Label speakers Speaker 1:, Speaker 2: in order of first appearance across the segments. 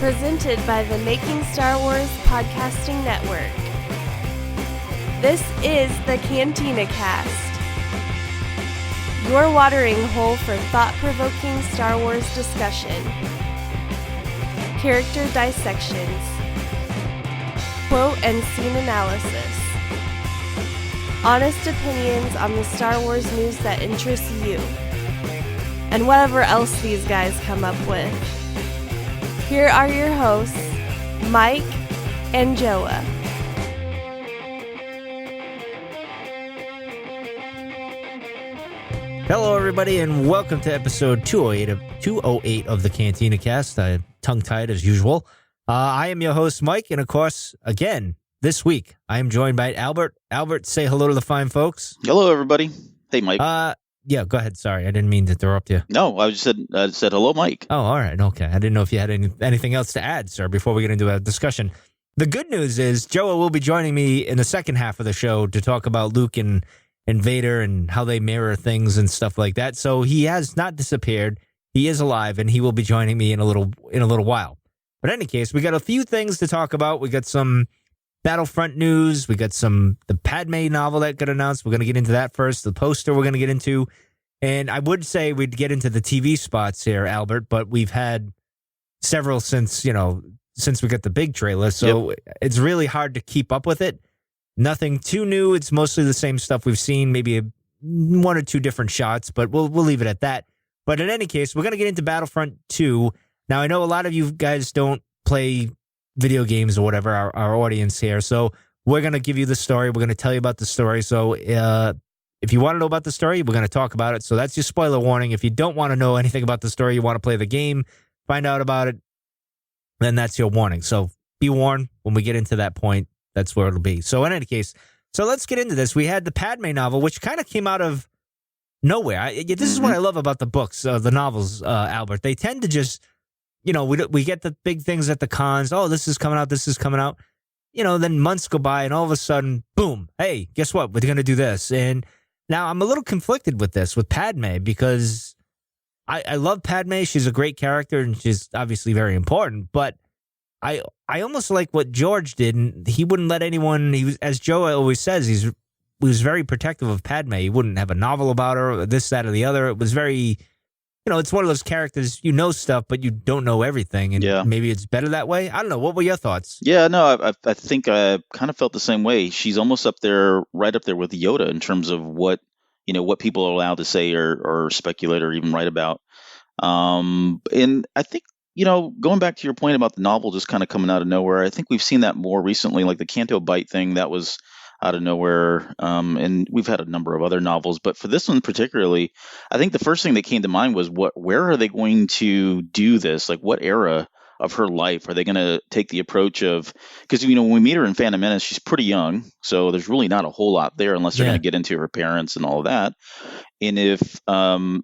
Speaker 1: Presented by the Making Star Wars Podcasting Network. This is the Cantina Cast, your watering hole for thought-provoking Star Wars discussion, character dissections, quote and scene analysis, honest opinions on the Star Wars news that interests you, and whatever else these guys come up with. Here are your hosts, Mike and Joao.
Speaker 2: Hello, everybody, and welcome to episode 208 of the Cantina Cast. Tongue-tied as usual. I am your host, Mike, and of course, again, this week, I am joined by Albert. Albert, say hello to the fine folks.
Speaker 3: Hello, everybody. Hey, Mike.
Speaker 2: Yeah, go ahead. Sorry, I didn't mean to interrupt you.
Speaker 3: No, I said hello, Mike.
Speaker 2: Oh, all right. Okay. I didn't know if you had anything else to add, sir, before we get into a discussion. The good news is Joao will be joining me in the second half of the show to talk about Luke and Vader and how they mirror things and stuff like that. So he has not disappeared. He is alive, and he will be joining me in a little while. But in any case, we got a few things to talk about. We got some Battlefront news. We got the Padme novel that got announced. We're going to get into that first. The poster we're going to get into. And I would say we'd get into the TV spots here, Albert, but we've had several since we got the big trailer. So It's really hard to keep up with it. Nothing too new. It's mostly the same stuff we've seen, maybe one or two different shots, but we'll leave it at that. But in any case, we're going to get into Battlefront II. Now, I know a lot of you guys don't play video games or whatever, our audience here. So we're going to give you the story. We're going to tell you about the story. So if you want to know about the story, we're going to talk about it. So that's your spoiler warning. If you don't want to know anything about the story, you want to play the game, find out about it, then that's your warning. So be warned, when we get into that point, that's where it'll be. So in any case, so let's get into this. We had the Padme novel, which kind of came out of nowhere. This is what I love about the books, the novels, Albert. They tend to just, we get the big things at the cons. Oh, this is coming out. This is coming out. Then months go by and all of a sudden, boom, hey, guess what? We're going to do this. And now I'm a little conflicted with this, with Padme, because I love Padme. She's a great character and she's obviously very important. But I almost like what George did. And he wouldn't let anyone, as Joe always says, he was very protective of Padme. He wouldn't have a novel about her, or this, that, or the other. It was very, it's one of those characters, stuff, but you don't know everything. And maybe it's better that way. I don't know. What were your thoughts?
Speaker 3: Yeah, no, I think I kind of felt the same way. She's almost right up there with Yoda in terms of what people are allowed to say or speculate or even write about. And I think, going back to your point about the novel just kind of coming out of nowhere, I think we've seen that more recently, like the Canto Bight thing that was out of nowhere. And we've had a number of other novels, but for this one particularly, I think the first thing that came to mind was where are they going to do this? Like, what era of her life are they going to take the approach of, because when we meet her in Phantom Menace, she's pretty young, so there's really not a whole lot there unless they're going to get into her parents and all of that. And if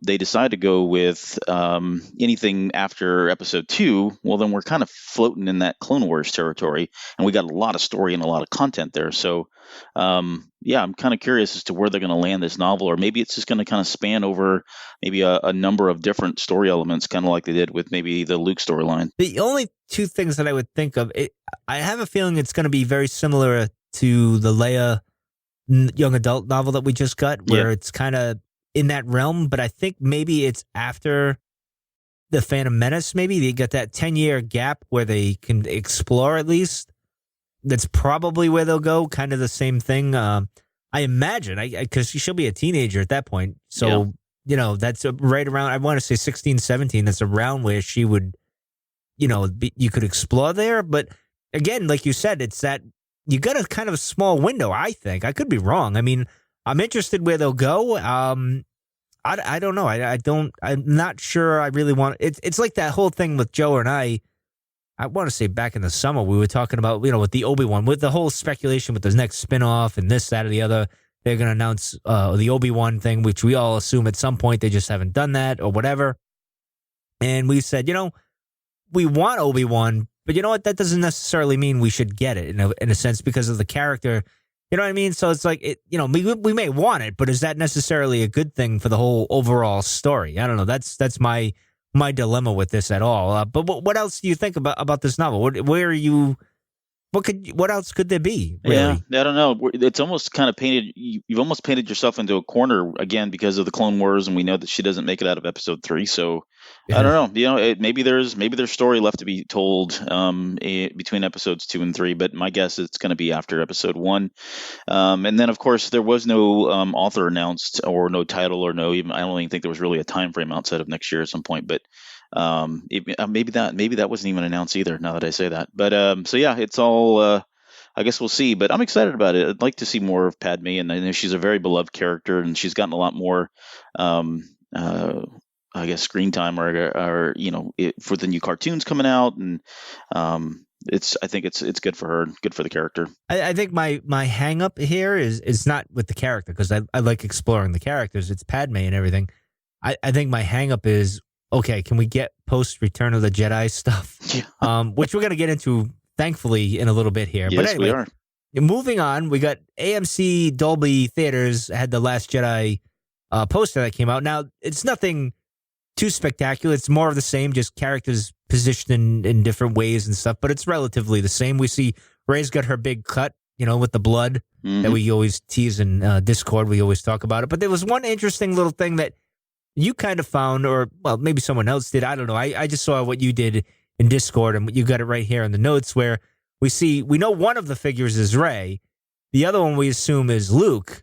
Speaker 3: they decide to go with anything after episode 2, well, then we're kind of floating in that Clone Wars territory, and we got a lot of story and a lot of content there. So I'm kind of curious as to where they're going to land this novel, or maybe it's just going to kind of span over maybe a number of different story elements, kind of like they did with maybe the Luke storyline.
Speaker 2: The only two things that I would think of, I have a feeling it's going to be very similar to the Leia young adult novel that we just got, where it's kind of in that realm, but I think maybe it's after the Phantom Menace. Maybe they got that 10-year gap where they can explore at least. That's probably where they'll go, kind of the same thing. I imagine, because she'll be a teenager at that point. So, that's right around, I want to say 16, 17. That's around where she would, you could explore there. But again, like you said, it's that you got a kind of a small window, I think. I could be wrong. I mean, I'm interested where they'll go. I don't know. I'm not sure I really want, it's like that whole thing with Joe and I want to say back in the summer, we were talking about, with the Obi-Wan, with the whole speculation with the next spinoff and this, that, or the other. They're going to announce the Obi-Wan thing, which we all assume at some point they just haven't done that or whatever. And we said, we want Obi-Wan, but you know what? That doesn't necessarily mean we should get it in a sense because of the character. You know what I mean? So it's like, we may want it, but is that necessarily a good thing for the whole overall story? I don't know. That's my my dilemma with this at all. But what else do you think about this novel? Where are you? What else could there be? Really?
Speaker 3: Yeah, I don't know. It's almost kind of painted. You've almost painted yourself into a corner again because of the Clone Wars, and we know that she doesn't make it out of Episode 3. So I don't know. Maybe there's story left to be told between Episodes 2 and 3. But my guess is it's going to be after Episode 1. And then, of course, there was no author announced, or no title, or no even. I don't even think there was really a time frame outside of next year at some point. But maybe that wasn't even announced either, now that I say that. But so yeah, it's all I guess we'll see. But I'm excited about it. I'd like to see more of Padme, and I know she's a very beloved character, and she's gotten a lot more I guess screen time, or for the new cartoons coming out, and I think it's good for her, good for the character.
Speaker 2: I think my hang up here is not with the character, because I like exploring the characters. It's Padme and everything. I think my hang up is, okay, can we get post Return of the Jedi stuff? Yeah. Which we're going to get into, thankfully, in a little bit here.
Speaker 3: Yes,
Speaker 2: but anyway,
Speaker 3: we are.
Speaker 2: Moving on, we got AMC Dolby Theaters had the Last Jedi poster that came out. Now, it's nothing too spectacular. It's more of the same, just characters positioned in different ways and stuff, but it's relatively the same. We see Rey's got her big cut, with the blood that we always tease in Discord. We always talk about it. But there was one interesting little thing that you kind of found, or, well, maybe someone else did. I don't know. I just saw what you did in Discord, and you got it right here in the notes, where we know one of the figures is Rey. The other one we assume is Luke.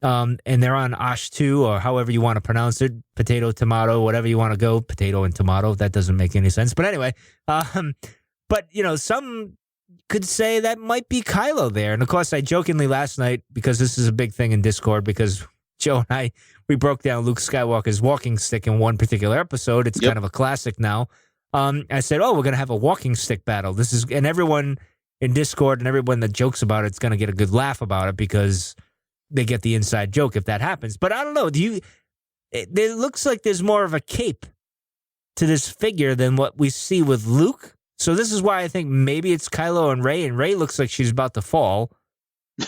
Speaker 2: And they're on Osh 2, or however you want to pronounce it, potato, tomato, whatever you want to go, potato and tomato. That doesn't make any sense. But anyway, but, some could say that might be Kylo there. And, of course, I jokingly last night, because this is a big thing in Discord, because Joe and we broke down Luke Skywalker's walking stick in one particular episode. It's kind of a classic now. I said, we're going to have a walking stick battle. And everyone in Discord and everyone that jokes about it's going to get a good laugh about it, because they get the inside joke if that happens. But I don't know. It looks like there's more of a cape to this figure than what we see with Luke. So this is why I think maybe it's Kylo and Rey looks like she's about to fall.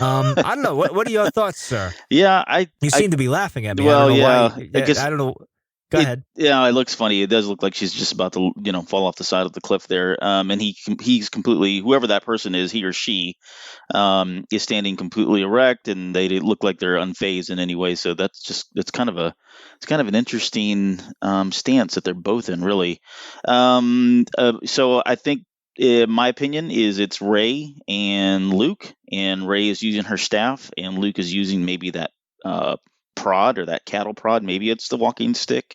Speaker 2: I don't know. What are your thoughts, sir?
Speaker 3: Yeah,
Speaker 2: you seem to be laughing at me.
Speaker 3: Well,
Speaker 2: I
Speaker 3: guess
Speaker 2: I don't know. Go ahead.
Speaker 3: Yeah, it looks funny. It does look like she's just about to, fall off the side of the cliff there. And he's completely, whoever that person is, he or she, is standing completely erect, and they look like they're unfazed in any way. So it's kind of an interesting stance that they're both in, really. So I think, my opinion is it's Rey and Luke, and Rey is using her staff, and Luke is using maybe that prod, or that cattle prod. Maybe it's the walking stick.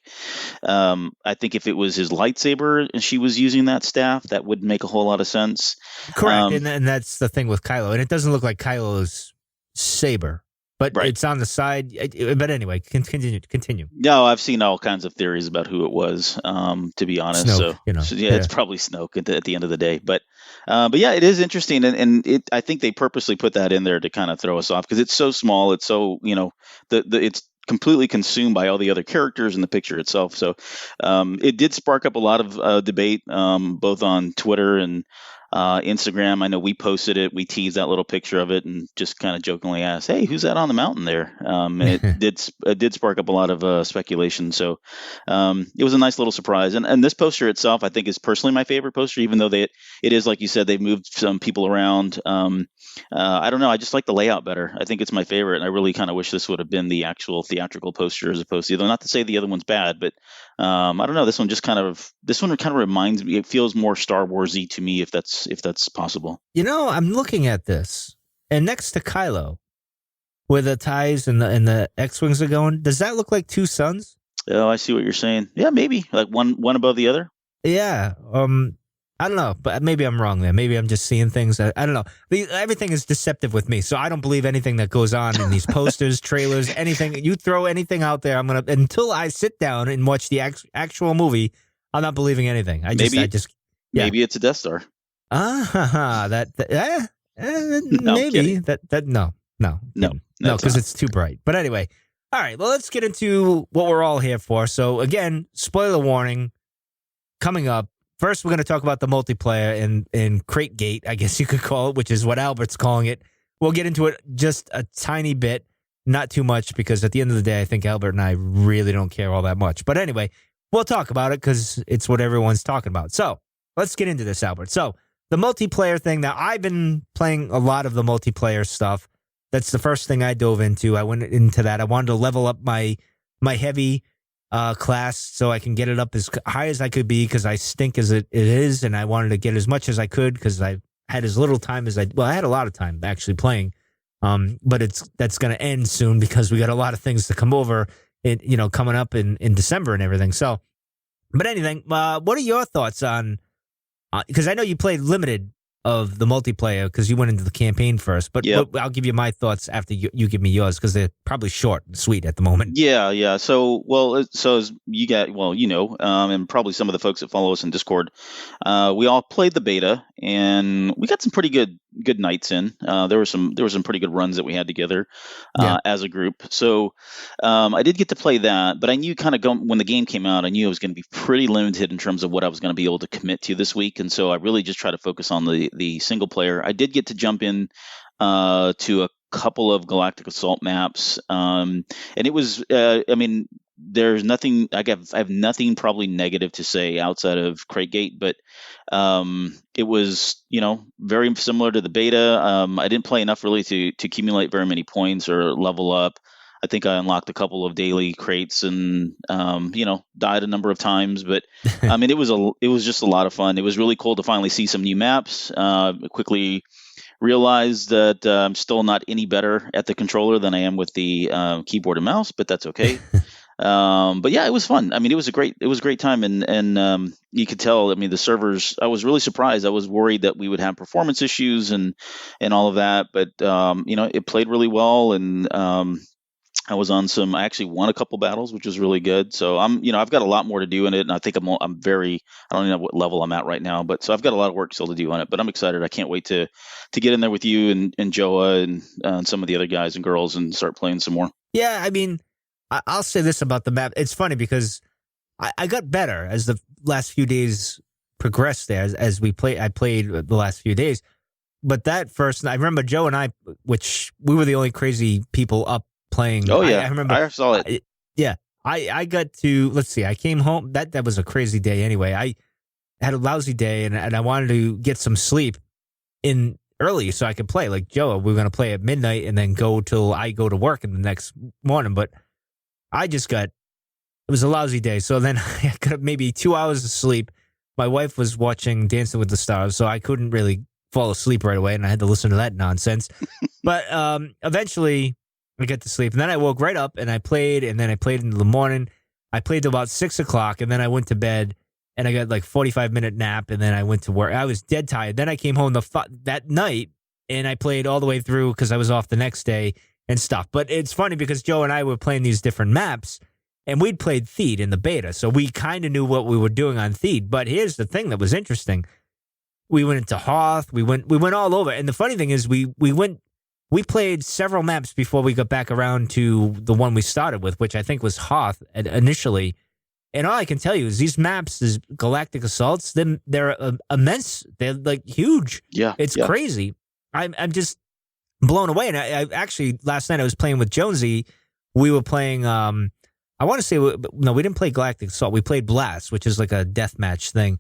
Speaker 3: I think if it was his lightsaber and she was using that staff, that would make a whole lot of sense.
Speaker 2: Correct. And that's the thing with Kylo. And it doesn't look like Kylo's saber, but
Speaker 3: right.
Speaker 2: It's on the side. But anyway, continue.
Speaker 3: No, I've seen all kinds of theories about who it was, to be honest.
Speaker 2: Snoke,
Speaker 3: so yeah, it's probably Snoke at the end of the day. But yeah, it is interesting. And I think they purposely put that in there to kind of throw us off, because it's so small. It's so, it's completely consumed by all the other characters in the picture itself. So it did spark up a lot of debate, both on Twitter and Instagram. I know we posted it. We teased that little picture of it and just kind of jokingly asked, "Hey, who's that on the mountain there?" And it did spark up a lot of speculation. So it was a nice little surprise. And this poster itself, I think, is personally my favorite poster, even though it is, like you said, they've moved some people around. I don't know. I just like the layout better. I think it's my favorite. And I really kind of wish this would have been the actual theatrical poster, as opposed to, not to say the other one's bad, but I don't know. This one kind of reminds me. It feels more Star Wars-y to me, if that's possible.
Speaker 2: I'm looking at this, and next to Kylo, where the TIEs and the X-Wings are going, does that look like two suns?
Speaker 3: Oh, I see what you're saying. Yeah, maybe like one above the other.
Speaker 2: Yeah. I don't know, but maybe I'm wrong there. Maybe I'm just seeing things. I don't know. Everything is deceptive with me, so I don't believe anything that goes on in these posters, trailers, anything. You throw anything out there, until I sit down and watch the actual movie, I'm not believing anything.
Speaker 3: Maybe it's a Death Star.
Speaker 2: Maybe no, because it's too bright. But anyway, all right. Well, let's get into what we're all here for. So again, spoiler warning coming up. First, we're going to talk about the multiplayer in crategate, I guess you could call it, which is what Albert's calling it. We'll get into it just a tiny bit, not too much, because at the end of the day, I think Albert and I really don't care all that much. But anyway, we'll talk about it because it's what everyone's talking about. So let's get into this, Albert. So the multiplayer thing, now I've been playing a lot of the multiplayer stuff. That's the first thing I dove into. I went into that. I wanted to level up my heavy class so I can get it up as high as I could be because I stink as it is, and I wanted to get as much as I could because I had as little time as I had a lot of time actually playing. But that's going to end soon because we got a lot of things to come over, coming up in December and everything. So, but anything, what are your thoughts on? Because I know you played limited of the multiplayer because you went into the campaign first. But
Speaker 3: Yep.
Speaker 2: I'll give you my thoughts after you give me yours because they're probably short and sweet at the moment.
Speaker 3: Yeah. So as you got, and probably some of the folks that follow us in Discord, we all played the beta, and we got some pretty good nights in. There were some pretty good runs that we had together as a group. So I did get to play that, but I knew when the game came out, I knew I was going to be pretty limited in terms of what I was going to be able to commit to this week, and so I really just tried to focus on the single player. I did get to jump in to a couple of Galactic Assault maps, and it was there's nothing I have nothing probably negative to say outside of crategate, but it was very similar to the beta. I didn't play enough really to accumulate very many points or level up. I think I unlocked a couple of daily crates and died a number of times, but it was just a lot of fun. It was really cool to finally see some new maps. Quickly realized that I'm still not any better at the controller than I am with the keyboard and mouse, but that's okay. But yeah, it was fun. It was a great time, and you could tell. The servers. I was really surprised. I was worried that we would have performance issues and all of that, but it played really well, and I was on some. I actually won a couple battles, which was really good. So I've got a lot more to do in it, and I think I'm very. I don't even know what level I'm at right now, but so I've got a lot of work still to do on it. But I'm excited. I can't wait to get in there with you and Joa and some of the other guys and girls and start playing some more.
Speaker 2: Yeah, I'll say this about the map. It's funny because I got better as the last few days progressed there as I played the last few days. But that first, I remember Joe and I, which we were the only crazy people up playing.
Speaker 3: Oh, yeah.
Speaker 2: I remember.
Speaker 3: I saw it.
Speaker 2: I got to, let's see, I came home. That was a crazy day anyway. I had a lousy day and I wanted to get some sleep in early so I could play. Like Joe, we were going to play at midnight and then go till I go to work in the next morning. But it was a lousy day. So then I got maybe 2 hours of sleep. My wife was watching Dancing with the Stars, so I couldn't really fall asleep right away, and I had to listen to that nonsense. But eventually I got to sleep, and then I woke right up, and I played into the morning. I played till about 6 o'clock, and then I went to bed, and I got like 45-minute nap, and then I went to work. I was dead tired. Then I came home that night, and I played all the way through because I was off the next day and stuff. But it's funny because Joe and I were playing these different maps, and we'd played Theed in the beta, so we kind of knew what we were doing on Theed. But here's the thing that was interesting. We went into Hoth. We went all over. And the funny thing is we played several maps before we got back around to the one we started with, which I think was Hoth initially. And all I can tell you is these maps, these Galactic Assaults, they're immense. They're like huge.
Speaker 3: Yeah.
Speaker 2: It's crazy. I'm just blown away. And I actually, last night I was playing with Jonesy. We were playing, I want to say, no, we didn't play Galactic Assault. We played Blast, which is like a deathmatch thing.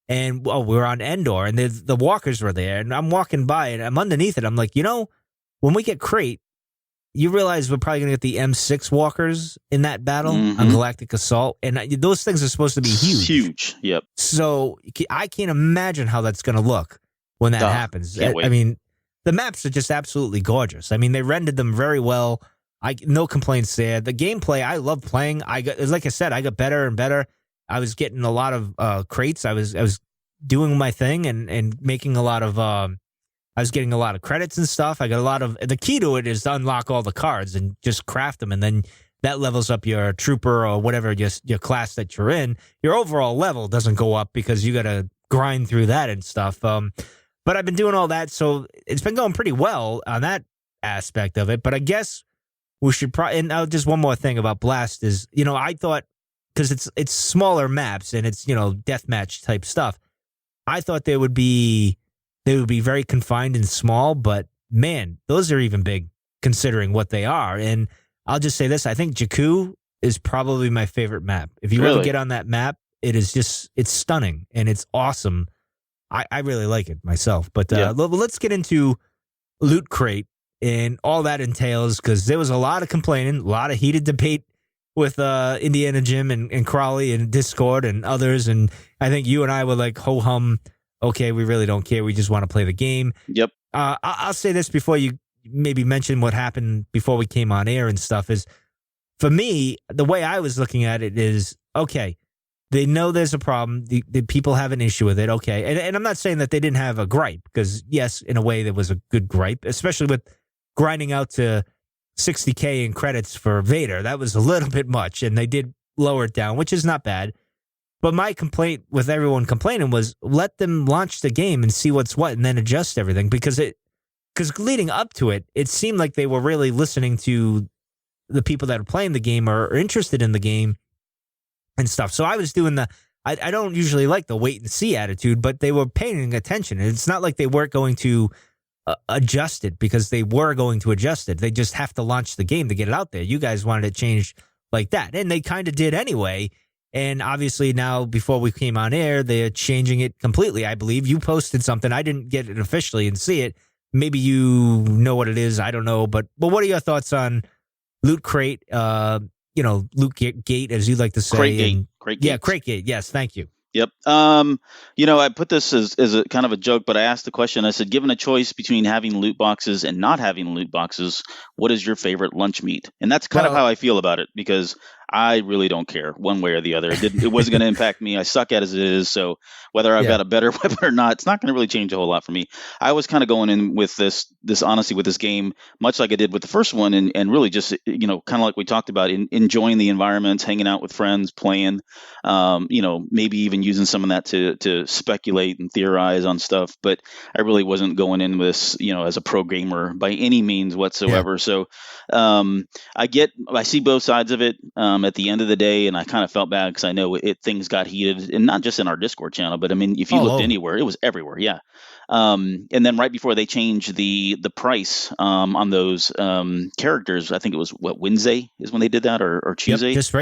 Speaker 2: And we were on Endor, and the walkers were there. And I'm walking by, and I'm underneath it. I'm like, when we get crate, you realize we're probably going to get the M6 walkers in that battle on Galactic Assault. And those things are supposed to be huge.
Speaker 3: Huge, yep.
Speaker 2: So I can't imagine how that's going to look when that happens.
Speaker 3: Can't wait.
Speaker 2: The maps are just absolutely gorgeous. They rendered them very well. No complaints there. The gameplay, I love playing. Like I said, I got better and better. I was getting a lot of crates. I was doing my thing and making a lot of. I was getting a lot of credits and stuff. I got a lot of. The key to it is to unlock all the cards and just craft them, and then that levels up your trooper or whatever your class that you're in. Your overall level doesn't go up because you got to grind through that and stuff. But I've been doing all that, so it's been going pretty well on that aspect of it. But I guess we should probably. And just one more thing about Blast is, I thought. Because it's smaller maps and it's deathmatch type stuff. I thought they would be very confined and small, but man, those are even big considering what they are. And I'll just say this: I think Jakku is probably my favorite map. If you
Speaker 3: Really?
Speaker 2: ever get on that map, it's stunning and it's awesome. I really like it myself. But let's get into Loot Crate and all that entails, because there was a lot of complaining, a lot of heated debate with Indiana Jim and Crawley and Discord and others. And I think you and I were like, ho-hum, okay, we really don't care. We just want to play the game.
Speaker 3: Yep.
Speaker 2: I'll say this before you maybe mention what happened before we came on air and stuff is, for me, the way I was looking at it is, okay, they know there's a problem. The people have an issue with it. Okay. And I'm not saying that they didn't have a gripe, because yes, in a way there was a good gripe, especially with grinding out to 60K in credits for Vader. That was a little bit much, and they did lower it down, which is not bad. But my complaint with everyone complaining was, let them launch the game and see what's what and then adjust everything, because leading up to it, it seemed like they were really listening to the people that are playing the game or are interested in the game and stuff. So I was doing I don't usually like the wait and see attitude, but they were paying attention. And it's not like they weren't going to adjust it, because they were going to adjust it. They just have to launch the game to get it out there. You guys wanted it changed like that, and they kind of did anyway. And obviously now, before we came on air, they're changing it completely. I believe you posted something. I didn't get it officially and see it. Maybe you know what it is. I don't know. But what are your thoughts on Loot Crate? Loot Gate, as you like to say.
Speaker 3: Crategate.
Speaker 2: Yeah, Crategate. Yes, thank you.
Speaker 3: Yep. I put this as a kind of a joke, but I asked the question. I said, given a choice between having loot boxes and not having loot boxes, what is your favorite lunch meat? And that's kind of how I feel about it, because I really don't care one way or the other. It wasn't going to impact me. I suck at it as it is. So whether I've got a better weapon or not, it's not going to really change a whole lot for me. I was kind of going in with this honesty with this game, much like I did with the first one, and really just, kind of like we talked about, enjoying the environments, hanging out with friends, playing, maybe even using some of that to speculate and theorize on stuff. But I really wasn't going in with this, as a pro gamer by any means whatsoever. Yeah. So I see both sides of it. At the end of the day, and I kind of felt bad because I know things got heated, and not just in our Discord channel, but I mean, if you looked anywhere, it was everywhere. Yeah. And then right before they changed the price on those characters, I think it was Wednesday is when they did that, or Tuesday.
Speaker 2: Yep, just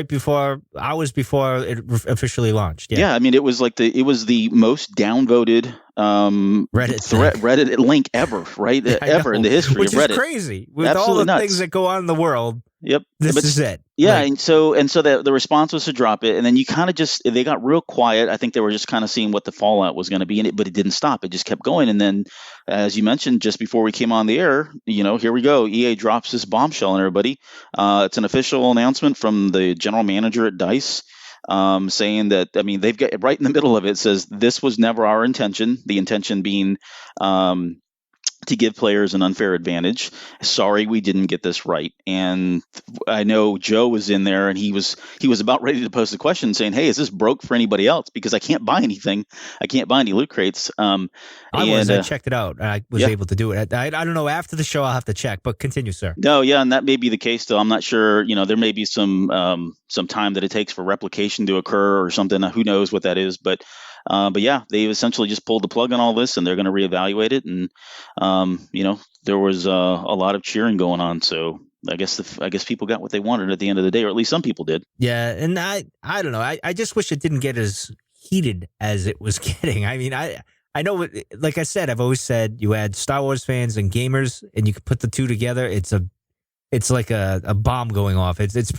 Speaker 2: hours before it officially launched.
Speaker 3: Yeah. I mean, it was the most downvoted Reddit link ever, right? Ever in the history of Reddit.
Speaker 2: Which is crazy. With absolutely all the nuts. Things that go on in the world.
Speaker 3: Yep.
Speaker 2: This is it.
Speaker 3: Yeah. And so the response was to drop it. And then you kind of they got real quiet. I think they were just kind of seeing what the fallout was going to be in it, but it didn't stop. It just kept going. And then, as you mentioned, just before we came on the air, here we go. EA drops this bombshell on everybody. It's an official announcement from the general manager at DICE. Saying that, I mean, they've got right in the middle of it says, this was never our intention. The intention being to give players an unfair advantage. Sorry, we didn't get this right. And I know Joe was in there, and he was about ready to post a question saying, hey, is this broke for anybody else? Because I can't buy anything. I can't buy any loot crates.
Speaker 2: I checked it out. I was able to do it. I don't know. After the show, I'll have to check, but continue, sir.
Speaker 3: No, yeah, and that may be the case, though. I'm not sure. There may be some time that it takes for replication to occur or something. Who knows what that is, but yeah, they essentially just pulled the plug on all this, and they're going to reevaluate it. And there was a lot of cheering going on. So I guess people got what they wanted at the end of the day, or at least some people did.
Speaker 2: Yeah, and I don't know. I just wish it didn't get as heated as it was getting. I mean, I know, like I said, I've always said, you add Star Wars fans and gamers, and you can put the two together. It's like a bomb going off. It's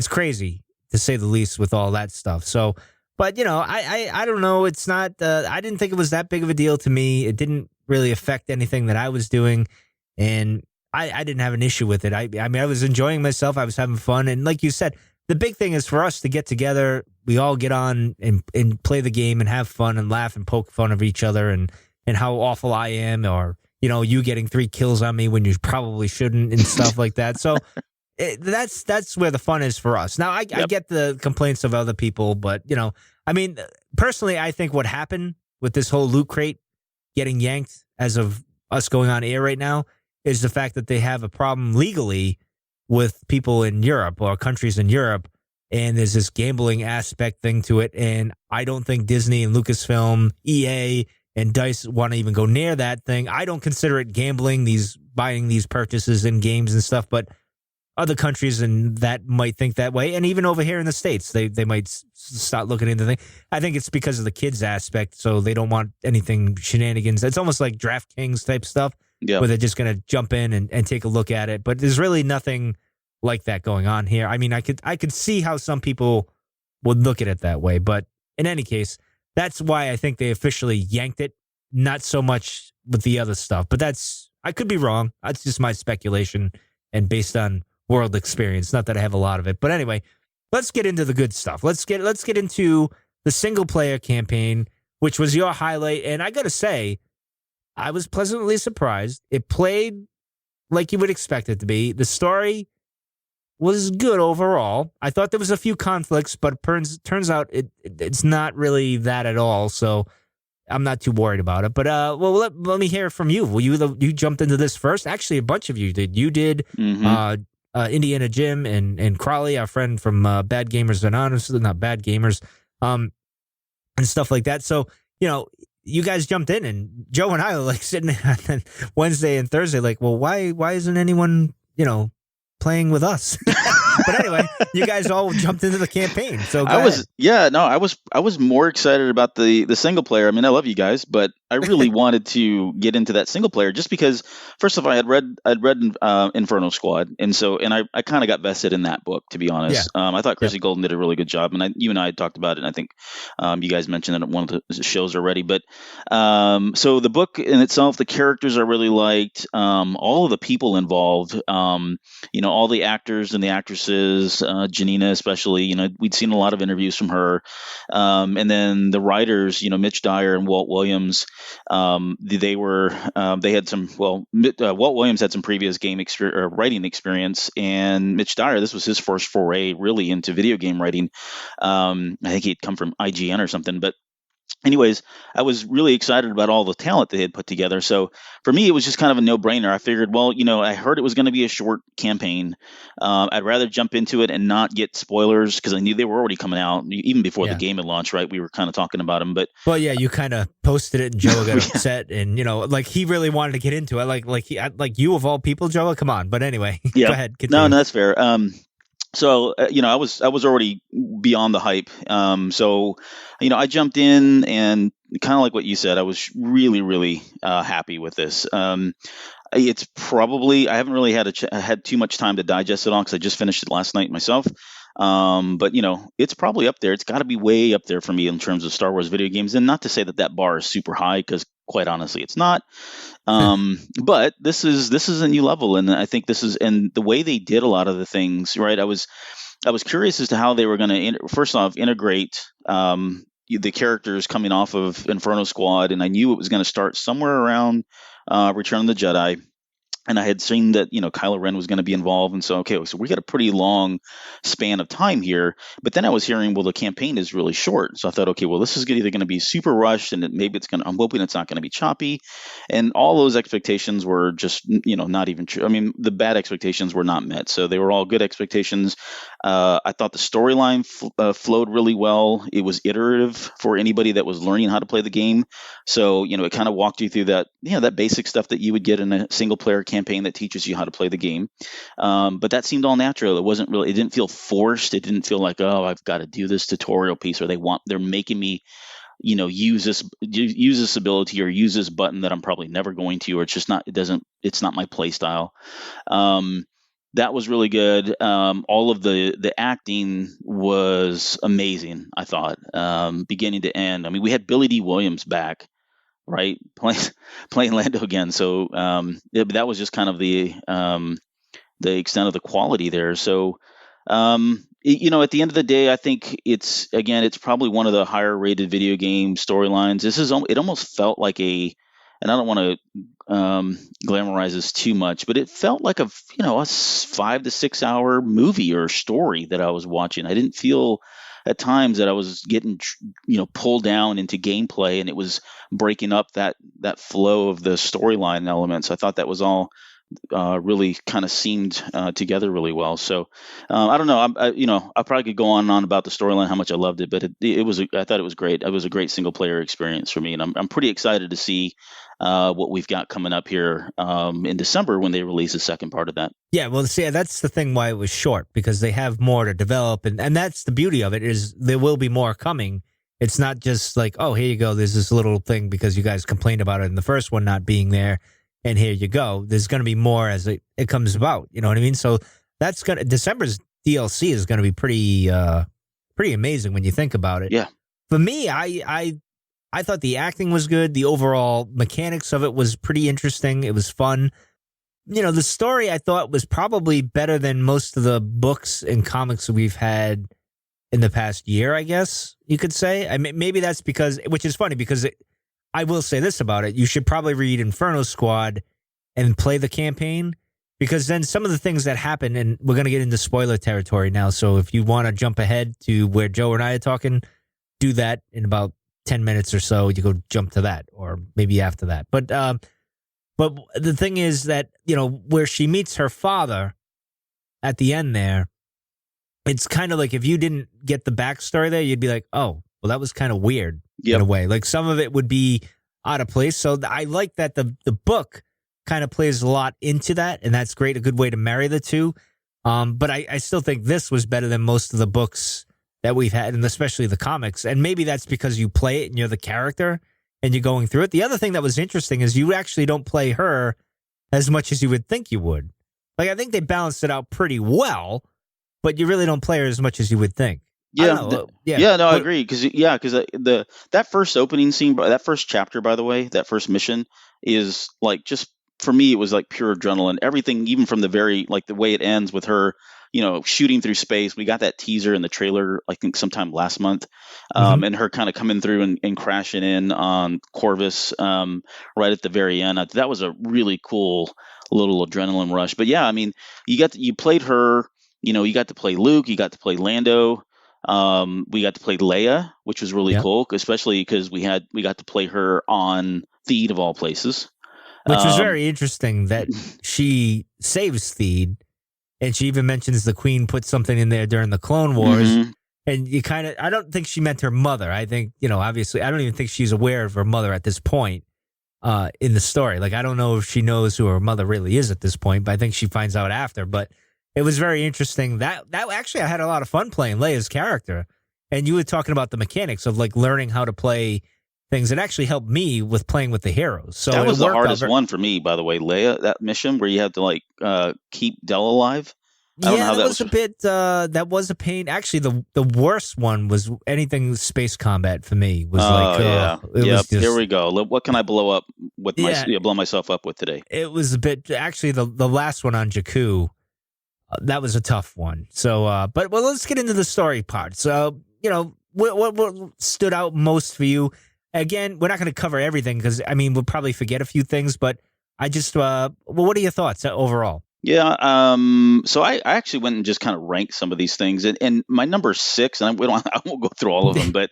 Speaker 2: crazy, to say the least, with all that stuff. So. But, I don't know. It's not, I didn't think it was that big of a deal to me. It didn't really affect anything that I was doing. And I didn't have an issue with it. I mean, I was enjoying myself. I was having fun. And like you said, the big thing is for us to get together. We all get on and play the game and have fun and laugh and poke fun of each other and how awful I am, or, you getting 3 kills on me when you probably shouldn't and stuff like that. So that's where the fun is for us. Now, I get the complaints of other people, but, I mean, personally, I think what happened with this whole loot crate getting yanked as of us going on air right now is the fact that they have a problem legally with people in Europe or countries in Europe, and there's this gambling aspect thing to it, and I don't think Disney and Lucasfilm, EA, and DICE want to even go near that thing. I don't consider it gambling, buying these purchases in games and stuff, but other countries and that might think that way, and even over here in the States, they might start looking into things. I think it's because of the kids aspect, so they don't want anything shenanigans. It's almost like DraftKings type stuff, where they're just going to jump in and take a look at it. But there's really nothing like that going on here. I mean, I could see how some people would look at it that way, but in any case, that's why I think they officially yanked it. Not so much with the other stuff, but I could be wrong. That's just my speculation and based on world experience. Not that I have a lot of it, but anyway, let's get into the good stuff. Let's get into the single player campaign, which was your highlight. And I got to say, I was pleasantly surprised. It played like you would expect it to be. The story was good overall. I thought there was a few conflicts, but turns out it's not really that at all. So I'm not too worried about it. But let me hear from you. You jumped into this first? Actually, a bunch of you did. You did. Indiana Jim and Crawley, our friend from Bad Gamers Anonymous, not Bad Gamers, and stuff like that. So you guys jumped in, and Joe and I were like sitting on Wednesday and Thursday, like, well, why isn't anyone playing with us? But anyway, you guys all jumped into the campaign. So I
Speaker 3: was more excited about the single player. I mean, I love you guys, but I really wanted to get into that single player just because, first of all, I'd read Inferno Squad, and I kind of got vested in that book, to be honest. Yeah. I thought Chrissy Golden did a really good job, and you and I had talked about it, and I think you guys mentioned it at one of the shows already. But so the book in itself, the characters I really liked, all of the people involved, all the actors and the actresses, Janina especially, we'd seen a lot of interviews from her, and then the writers, Mitch Dyer and Walt Williams, they had some, Walt Williams had some previous game writing experience, and Mitch Dyer, this was his first foray really into video game writing. I think he'd come from IGN or something, but anyways, I was really excited about all the talent they had put together. So for me, it was just kind of a no-brainer. I figured, well, I heard it was going to be a short campaign. I'd rather jump into it and not get spoilers because I knew they were already coming out even before the game had launched, right? We were kind of talking about them. But well,
Speaker 2: yeah, you kind of posted it and Joe got upset and, like he really wanted to get into it. Like you of all people, Joe, come on. But anyway, go ahead.
Speaker 3: Continue. No, that's fair. So, I was already beyond the hype. So, I jumped in and kind of like what you said, I was really, really happy with this. It's probably, I haven't really had too much time to digest it all because I just finished it last night myself. But it's probably up there. It's got to be way up there for me in terms of Star Wars video games. And not to say that bar is super high, because quite honestly, it's not. But this is a new level, and I think and the way they did a lot of the things, right? I was curious as to how they were going to first off integrate the characters coming off of Inferno Squad, and I knew it was going to start somewhere around Return of the Jedi. And I had seen that, Kylo Ren was going to be involved. And so we got a pretty long span of time here. But then I was hearing, well, the campaign is really short. So I thought, okay, well, this is either going to be super rushed and maybe I'm hoping it's not going to be choppy. And all those expectations were just, not even true. I mean, the bad expectations were not met. So they were all good expectations. I thought the storyline flowed really well. It was iterative for anybody that was learning how to play the game. So, it kind of walked you through that, that basic stuff that you would get in a single player campaign that teaches you how to play the game. But that seemed all natural. It didn't feel forced. It didn't feel like, oh, I've got to do this tutorial piece, or they're making me, use this ability or use this button that I'm probably never going to, or it's not my play style. That was really good. All of the acting was amazing, I thought, beginning to end. I mean, we had Billy D. Williams back, right, playing Lando again. So that was just kind of the extent of the quality there. So at the end of the day, I think it's probably one of the higher rated video game storylines. It almost felt like and I don't want to glamorize this too much, but it felt like a 5 to 6 hour movie or story that I was watching. I didn't feel at times that I was getting, pulled down into gameplay and it was breaking up that flow of the storyline elements. I thought that was all really kind of seemed together really well. So I don't know. I probably could go on and on about the storyline, how much I loved it, but I thought it was great. It was a great single player experience for me, and I'm pretty excited to see what we've got coming up here in December when they release the second part of that.
Speaker 2: Yeah, well, see, that's the thing why it was short, because they have more to develop, and that's the beauty of it, is there will be more coming. It's not just like, oh, here you go, there's this little thing because you guys complained about it in the first one not being there, and here you go. There's going to be more as it comes about, you know what I mean? So December's DLC is going to be pretty amazing when you think about it.
Speaker 3: Yeah.
Speaker 2: For me, I thought the acting was good. The overall mechanics of it was pretty interesting. It was fun. You know, the story I thought was probably better than most of the books and comics we've had in the past year, I guess you could say. I mean, maybe that's because, which is funny because I will say this about it. You should probably read Inferno Squad and play the campaign, because then some of the things that happen, and we're going to get into spoiler territory now. So if you want to jump ahead to where Joe and I are talking, do that in about 10 minutes or so. You go jump to that, or maybe after that. But the thing is that, you know, where she meets her father at the end there, it's kind of like if you didn't get the backstory there, you'd be like, oh, well, that was kind of weird in a way. Like some of it would be out of place. So I like that the book kind of plays a lot into that, and that's great, a good way to marry the two. But I still think this was better than most of the books that we've had, and especially the comics. And maybe that's because you play it and you're the character and you're going through it. The other thing that was interesting is you actually don't play her as much as you would think you would. Like, I think they balanced it out pretty well, but you really don't play her as much as you would think.
Speaker 3: I agree. Because that first opening scene, that first chapter, by the way, that first mission is like, just for me, it was like pure adrenaline. Everything, even from the way it ends with her, you know, shooting through space. We got that teaser in the trailer, I think sometime last month, and her kind of coming through and crashing in on Corvus right at the very end. That was a really cool little adrenaline rush. But yeah, I mean, you played her. You know, you got to play Luke, you got to play Lando, we got to play Leia, which was really cool, especially because we got to play her on Theed of all places,
Speaker 2: which was very interesting that she saves Theed, and she even mentions the Queen put something in there during the Clone Wars, and you kind of, I don't think she meant her mother. I think, you know, obviously, I don't even think she's aware of her mother at this point in the story. Like, I don't know if she knows who her mother really is at this point, but I think she finds out after. But it was very interesting. That actually, I had a lot of fun playing Leia's character. And you were talking about the mechanics of like learning how to play things. It actually helped me with playing with the heroes. So
Speaker 3: that was the hardest one for me, by the way, Leia, that mission where you had to like keep Del alive. I don't know how that was a bit.
Speaker 2: That was a pain. Actually, the worst one was anything space combat for me. Was was just,
Speaker 3: here we go. What can I blow up with blow myself up with today?
Speaker 2: It was a bit. Actually, the last one on Jakku. That was a tough one. So, but let's get into the story part. So, you know, what stood out most for you? Again, we're not going to cover everything because, I mean, we'll probably forget a few things. But I just, what are your thoughts overall?
Speaker 3: Yeah. So I actually went and just kind of ranked some of these things, and my number 6, and I won't go through all of them, but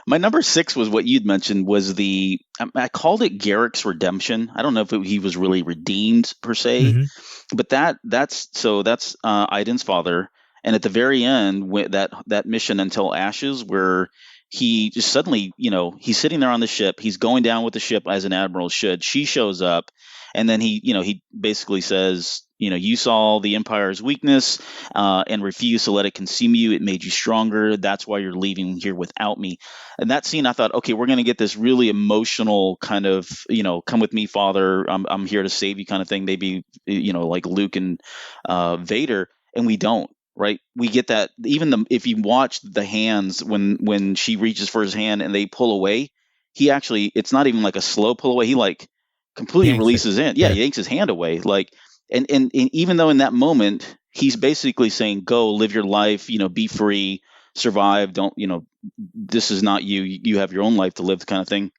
Speaker 3: my number 6 was what you'd mentioned, was I called it Garrick's redemption. I don't know if he was really redeemed per se, but that's Iden's father. And at the very end, that mission Until Ashes, where he just suddenly, you know, he's sitting there on the ship, he's going down with the ship as an admiral should. She shows up. And then he basically says, you know, you saw the Empire's weakness and refused to let it consume you. It made you stronger. That's why you're leaving here without me. And that scene, I thought, okay, we're going to get this really emotional kind of, you know, come with me, Father. I'm here to save you kind of thing. Maybe, you know, like Luke and Vader. And we don't. Right. We get that even if you watch the hands when she reaches for his hand and they pull away, it's not even like a slow pull away. He like completely releases in. Yeah, he yanks his hand away. Like, and even though in that moment he's basically saying, "Go live your life, you know, be free, survive. Don't, you know, this is not you. You have your own life to live," kind of thing.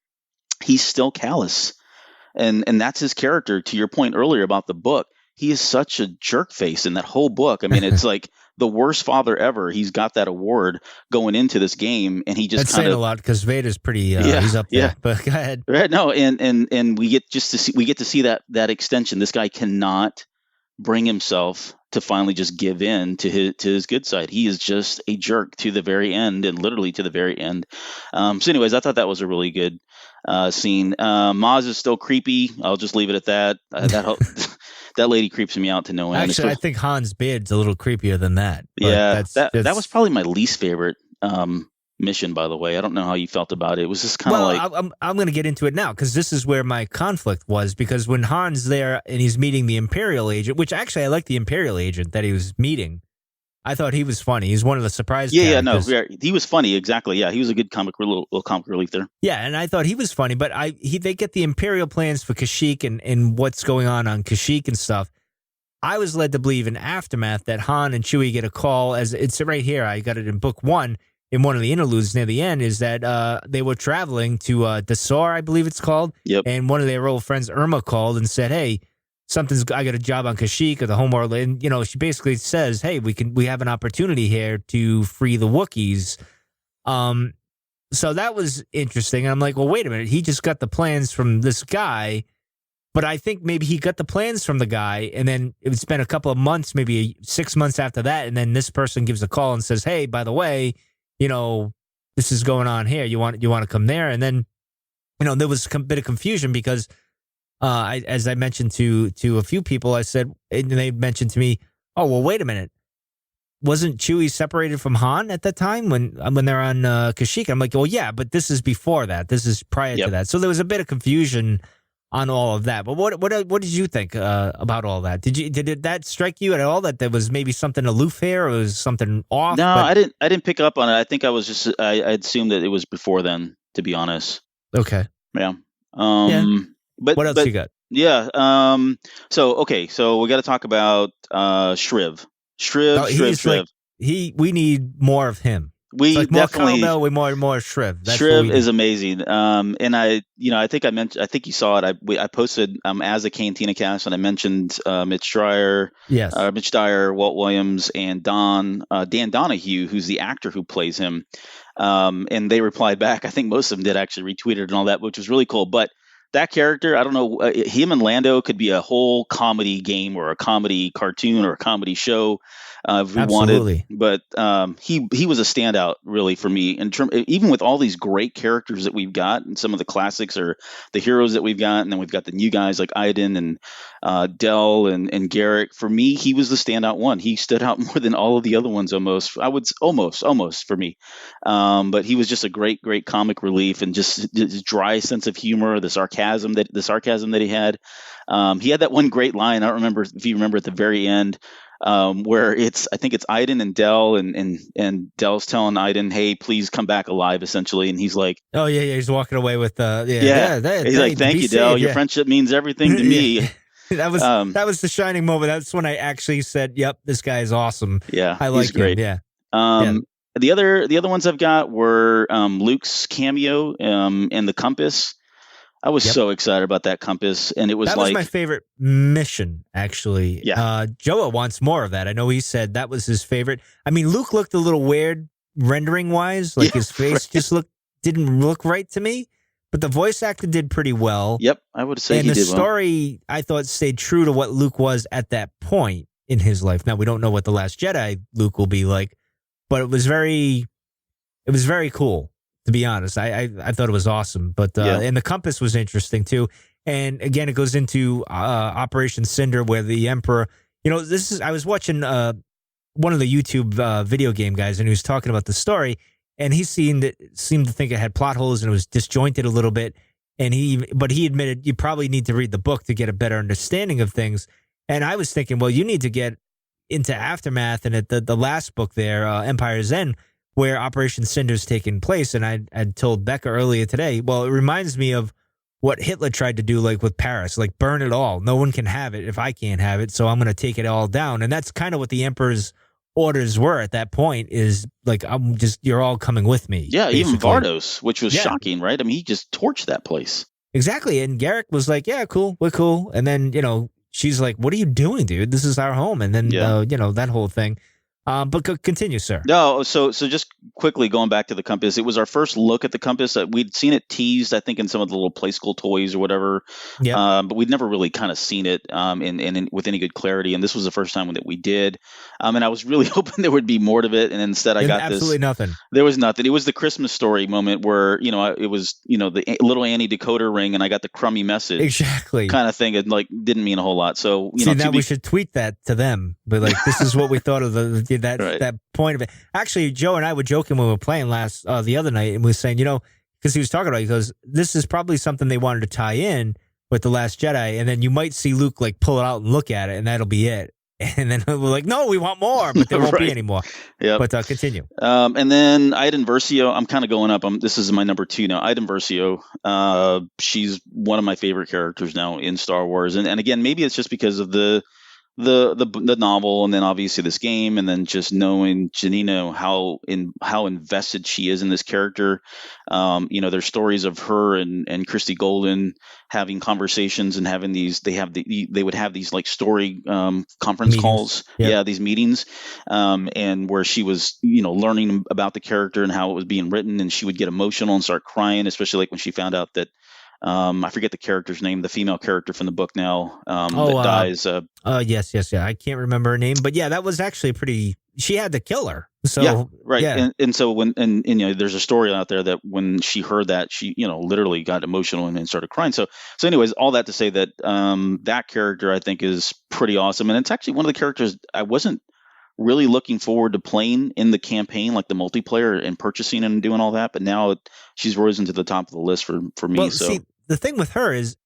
Speaker 3: He's still callous, and that's his character. To your point earlier about the book, he is such a jerk face in that whole book. I mean, it's like the worst father ever. He's got that award going into this game, and he just
Speaker 2: That's saying a lot because Vader's pretty. He's up there. But go ahead.
Speaker 3: Right? No, and we get to see that extension. This guy cannot bring himself to finally just give in to his good side. He is just a jerk to the very end, and literally to the very end. So, anyways, I thought that was a really good scene. Maz is still creepy. I'll just leave it at that. That lady creeps me out to no end.
Speaker 2: Actually, I think Han's beard's a little creepier than that.
Speaker 3: That was probably my least favorite mission, by the way. I don't know how you felt about it. It was just kind of
Speaker 2: I'm going to get into it now because this is where my conflict was, because when Han's there and he's meeting the Imperial agent, which actually I like the Imperial agent that he was meeting. I thought he was funny. He's one of the surprise characters.
Speaker 3: He was funny. Exactly. Yeah, he was a good little comic relief there.
Speaker 2: Yeah, and I thought he was funny, but they get the Imperial plans for Kashyyyk and what's going on Kashyyyk and stuff. I was led to believe in Aftermath that Han and Chewie get a call, as it's right here. I got it in book 1. In one of the interludes near the end, is that they were traveling to Dasar, I believe it's called.
Speaker 3: Yep.
Speaker 2: And one of their old friends, Irma, called and said, "Hey, I got a job on Kashyyyk or the homeworld." And she basically says, "Hey, we have an opportunity here to free the Wookiees." So that was interesting. And I'm like, well, wait a minute. He just got the plans from this guy, but I think maybe he got the plans from the guy, and then it would spend a couple of months, maybe 6 months after that, and then this person gives a call and says, "Hey, by the way, this is going on here. You want to come there?" And then, there was a bit of confusion because, as I mentioned to a few people, I said, and they mentioned to me, "Oh, well, wait a minute. Wasn't Chewie separated from Han at that time when they're on Kashyyyk?" I'm like, "Well, yeah, but this is before that. This is prior to that." So there was a bit of confusion on all of that. But what did you think about all that? Did that strike you at all that there was maybe something aloof here, or was something off?
Speaker 3: No, I didn't pick up on it. I think I was just I assumed that it was before then, to be honest.
Speaker 2: Okay.
Speaker 3: Yeah.
Speaker 2: But what else you got?
Speaker 3: Yeah. So we got to talk about Shriv. Shriv.
Speaker 2: We need more of him.
Speaker 3: We
Speaker 2: like
Speaker 3: definitely
Speaker 2: more Carmel, more Shriv.
Speaker 3: Shriv is amazing. And I think you saw it. I posted as a Cantina cast, and I mentioned Mitch Dyer, Walt Williams, and Dan Donahue, who's the actor who plays him. And they replied back. I think most of them did actually retweet it and all that, which was really cool. But that character, I don't know, him and Lando could be a whole comedy game or a comedy cartoon or a comedy show if we
Speaker 2: Absolutely.
Speaker 3: wanted. But he was a standout really for me even with all these great characters that we've got, and some of the classics or the heroes that we've got, and then we've got the new guys like Iden and Del and Garrick. For me, he was the standout one. He stood out more than all of the other ones almost. I would almost for me. But he was just a great comic relief, and just his dry sense of humor, the sarcasm that he had. He had that one great line. I don't remember if you remember at the very end, where I think it's Iden and Del, and Del's telling Iden, "Hey, please come back alive," essentially, and he's like,
Speaker 2: "Oh yeah, he's walking away with
Speaker 3: he's like, "Thank you, Del. Your friendship means everything to me."
Speaker 2: That was the shining moment. That's when I actually said, "Yep, this guy is awesome."
Speaker 3: Yeah,
Speaker 2: I like
Speaker 3: great.
Speaker 2: Him. Yeah.
Speaker 3: The other ones I've got were Luke's cameo and the compass. I was so excited about that compass, and it was
Speaker 2: that was my favorite mission, actually.
Speaker 3: Yeah.
Speaker 2: Joao wants more of that. I know he said that was his favorite. I mean, Luke looked a little weird rendering wise, like his face just didn't look right to me. But the voice actor did pretty well.
Speaker 3: Yep, I would say
Speaker 2: he did. And the story,
Speaker 3: well.
Speaker 2: I thought, stayed true to what Luke was at that point in his life. Now we don't know what the Last Jedi Luke will be like, but it was very cool. To be honest, I thought it was awesome, but and the compass was interesting too. And again, it goes into Operation Cinder, where the Emperor. I was watching one of the YouTube video game guys, and he was talking about the story, and he seemed to think it had plot holes and it was disjointed a little bit. But he admitted you probably need to read the book to get a better understanding of things. And I was thinking, well, you need to get into Aftermath and at the last book there, Empire's End, where Operation Cinder's taking place. And I told Becca earlier today, well, it reminds me of what Hitler tried to do, like with Paris, like burn it all. No one can have it if I can't have it, so I'm going to take it all down. And that's kind of what the Emperor's orders were at that point, is like, you're all coming with me.
Speaker 3: Yeah,
Speaker 2: basically.
Speaker 3: Even Vardos, which was shocking, right? I mean, he just torched that place.
Speaker 2: Exactly. And Garrick was like, yeah, cool, we're cool. And then, she's like, what are you doing, dude? This is our home. And then, that whole thing. But continue, sir.
Speaker 3: No, so just quickly going back to the compass, it was our first look at the compass. We'd seen it teased, I think, in some of the little play school toys or whatever,
Speaker 2: Yep.
Speaker 3: but we'd never really kind of seen it with any good clarity. And this was the first time that we did. And I was really hoping there would be more to it, and instead I got
Speaker 2: absolutely nothing.
Speaker 3: There was nothing. It was the Christmas story moment where it was the little Annie decoder ring, and I got the crummy message
Speaker 2: Exactly
Speaker 3: kind of thing. It didn't mean a whole lot. So
Speaker 2: now we should tweet that to them. But this is what we thought of that
Speaker 3: right.
Speaker 2: that point of it. Actually, Joe and I were joking when we were playing the other night, and we were saying, because he was talking about it, he goes, this is probably something they wanted to tie in with The Last Jedi, and then you might see Luke pull it out and look at it, and that'll be it. And then we're like, no, we want more, but there won't be any more.
Speaker 3: Yeah.
Speaker 2: But continue.
Speaker 3: And then Iden Versio, I'm kind of going up. This is my number 2 now. Iden Versio, she's one of my favorite characters now in Star Wars, and again, maybe it's just because of the novel, and then obviously this game, and then just knowing Janino, how invested she is in this character. There's stories of her and Christy Golden having conversations and having these. They would have these story conference
Speaker 2: meetings.
Speaker 3: Calls,
Speaker 2: yep.
Speaker 3: These meetings, and where she was learning about the character and how it was being written, and she would get emotional and start crying, especially when she found out that. I forget the character's name, the female character from the book now that dies.
Speaker 2: Yes. I can't remember her name, but that was actually she had to kill her. So
Speaker 3: yeah, right.
Speaker 2: Yeah.
Speaker 3: And so there's a story out there that when she heard that, she literally got emotional and started crying. So anyways, all that to say that that character I think is pretty awesome, and it's actually one of the characters I wasn't really looking forward to playing in the campaign, like the multiplayer and purchasing and doing all that. But now she's risen to the top of the list for me.
Speaker 2: Well,
Speaker 3: so
Speaker 2: see, the thing with her is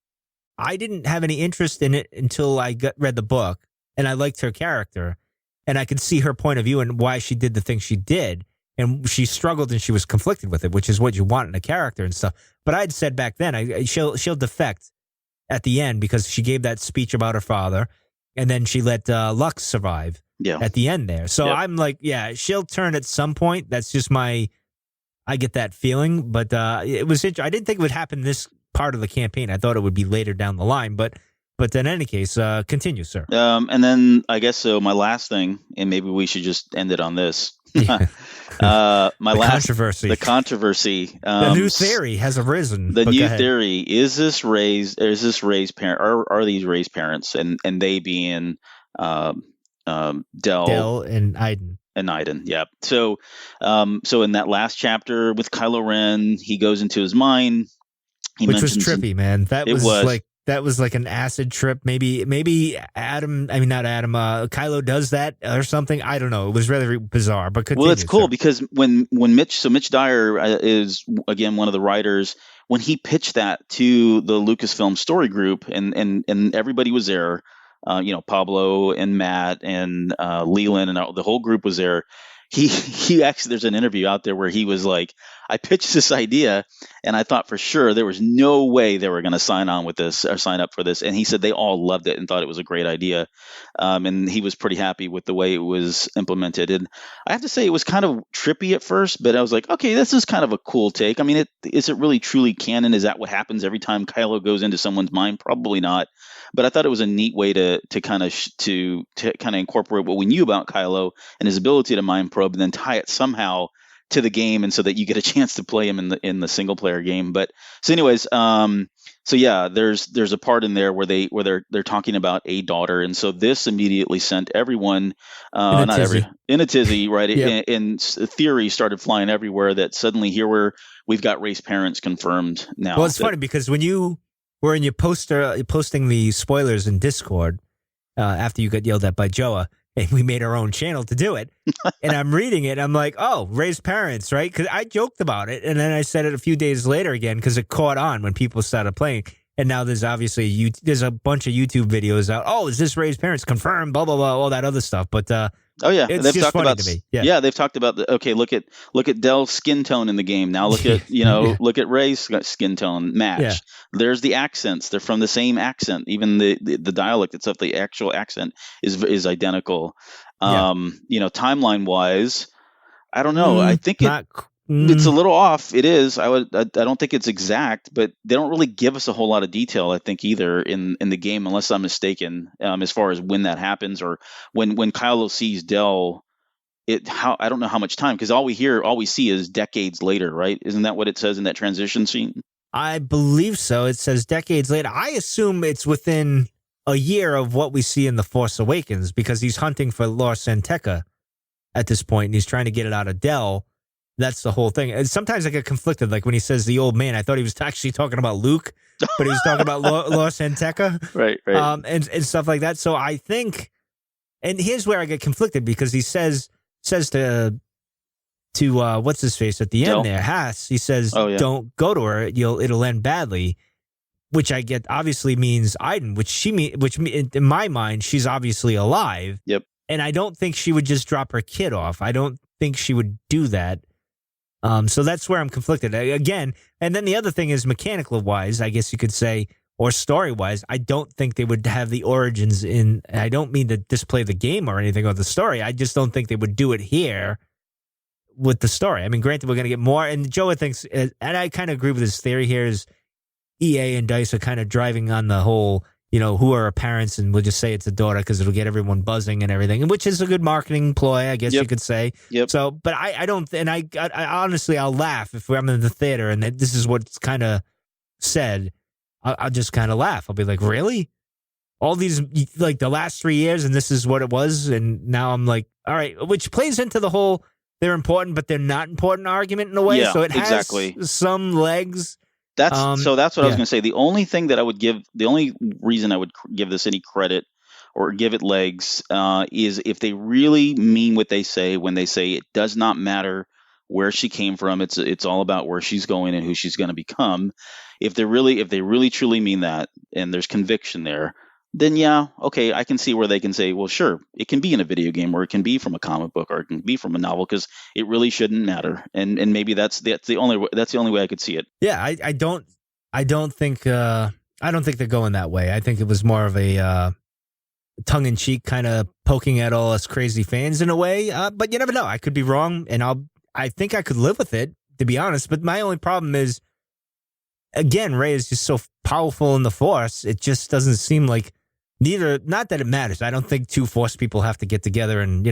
Speaker 2: I didn't have any interest in it until I read the book, and I liked her character, and I could see her point of view and why she did the thing she did. And she struggled and she was conflicted with it, which is what you want in a character and stuff. But I'd said back then, she'll defect at the end because she gave that speech about her father, and then she let Lux survive.
Speaker 3: Yeah.
Speaker 2: At the end there. So
Speaker 3: yep.
Speaker 2: I'm like, she'll turn at some point. That's just I get that feeling. But it was interesting. I didn't think it would happen this part of the campaign. I thought it would be later down the line. But in any case, continue, sir.
Speaker 3: And then I guess so my last thing, and maybe we should just end it on this.
Speaker 2: Controversy.
Speaker 3: The controversy.
Speaker 2: The new theory has arisen.
Speaker 3: The new theory, is this Rey's parent? Are these Rey's parents? And they being
Speaker 2: Del and Iden.
Speaker 3: Yeah. So in that last chapter with Kylo Ren, he goes into his mind.
Speaker 2: Which was trippy, man. That was like an acid trip. Maybe Adam. I mean, not Adam. Kylo does that or something. I don't know. It was really bizarre. But continue,
Speaker 3: well, it's cool
Speaker 2: sir.
Speaker 3: Because when Mitch Dyer is again one of the writers. When he pitched that to the Lucasfilm story group, and everybody was there. Pablo and Matt and Leland and the whole group was there. He actually, there's an interview out there where he was like, I pitched this idea and I thought for sure there was no way they were going to sign on with this or sign up for this. And he said they all loved it and thought it was a great idea. And he was pretty happy with the way it was implemented. And I have to say it was kind of trippy at first, but I was like, okay, this is kind of a cool take. I mean, is it really truly canon? Is that what happens every time Kylo goes into someone's mind? Probably not. But I thought it was a neat way to kind of incorporate what we knew about Kylo and his ability to mind probe, and then tie it somehow to the game, and so that you get a chance to play him in the single player game. But so, anyways, there's a part in there where they're talking about a daughter, and so this immediately sent everyone in a tizzy, right?
Speaker 2: Yep.
Speaker 3: And theory started flying everywhere that suddenly here we've got Rey's parents confirmed now.
Speaker 2: Well, it's funny because when you were in your posting the spoilers in Discord after you got yelled at by Joao, and we made our own channel to do it, and I'm reading it, I'm like, oh, Rey's parents, right? Because I joked about it, and then I said it a few days later again because it caught on when people started playing. And now there's obviously there's a bunch of YouTube videos out. Oh, is this Rey's parents confirmed? Blah blah blah, all that other stuff. But
Speaker 3: oh yeah,
Speaker 2: it's
Speaker 3: they've
Speaker 2: just
Speaker 3: talked
Speaker 2: funny
Speaker 3: about
Speaker 2: to me.
Speaker 3: Yeah, they've talked about look at Del's skin tone in the game. Now look at look at Rey's skin tone match.
Speaker 2: Yeah.
Speaker 3: There's the accents; they're from the same accent. Even the dialect itself, the actual accent is identical. Timeline wise, I don't know. I think it's a little off. It is. I don't think it's exact, but they don't really give us a whole lot of detail, I think, either in the game, unless I'm mistaken, as far as when that happens or when Kylo sees Del I don't know how much time, because all we see is decades later, right? Isn't that what it says in that transition scene?
Speaker 2: I believe so. It says decades later. I assume it's within a year of what we see in The Force Awakens, because he's hunting for Lor Santeca at this point, and he's trying to get it out of Del. That's the whole thing. And sometimes I get conflicted. Like when he says the old man, I thought he was actually talking about Luke, but he was talking about Lor Santeca.
Speaker 3: Right.
Speaker 2: And stuff like that. So I think, and here's where I get conflicted, because he says to what's his face at the end there, Haas, he says, don't go to her, it'll end badly, which I get obviously means Iden, which in my mind, she's obviously alive.
Speaker 3: Yep.
Speaker 2: And I don't think she would just drop her kid off. I don't think she would do that. So that's where I'm conflicted again. And then the other thing is, mechanical wise, I guess you could say, or story wise, I don't think they would have the origins in. I don't mean to display the game or anything or the story. I just don't think they would do it here with the story. I mean, granted, we're going to get more. And Joe thinks, and I kind of agree with his theory here, is EA and DICE are kind of driving on the whole, who are her parents, and we'll just say it's a daughter because it'll get everyone buzzing and everything, which is a good marketing ploy, I guess you could say.
Speaker 3: Yep.
Speaker 2: So, but I don't, and I honestly, I'll laugh if I'm in the theater and this is what's kind of said. I'll just kind of laugh. I'll be like, really? All these, like the last 3 years, and this is what it was, and now I'm like, all right, which plays into the whole they're important, but they're not important argument in a way.
Speaker 3: Yeah,
Speaker 2: so it has
Speaker 3: exactly.
Speaker 2: some legs.
Speaker 3: That's what I was going to say. The only reason I would give this any credit or give it legs is if they really mean what they say when they say it does not matter where she came from. It's all about where she's going and who she's going to become. If they really truly mean that, and there's conviction there, then yeah, okay, I can see where they can say, well, sure, it can be in a video game, or it can be from a comic book, or it can be from a novel, because it really shouldn't matter. And maybe that's the only way I could see it.
Speaker 2: Yeah, I don't think they're going that way. I think it was more of a tongue in cheek kind of poking at all us crazy fans in a way. But you never know. I could be wrong, and I think I could live with it, to be honest. But my only problem is, again, Rey is just so powerful in the Force. It just doesn't seem like not that it matters. I don't think two Force people have to get together and,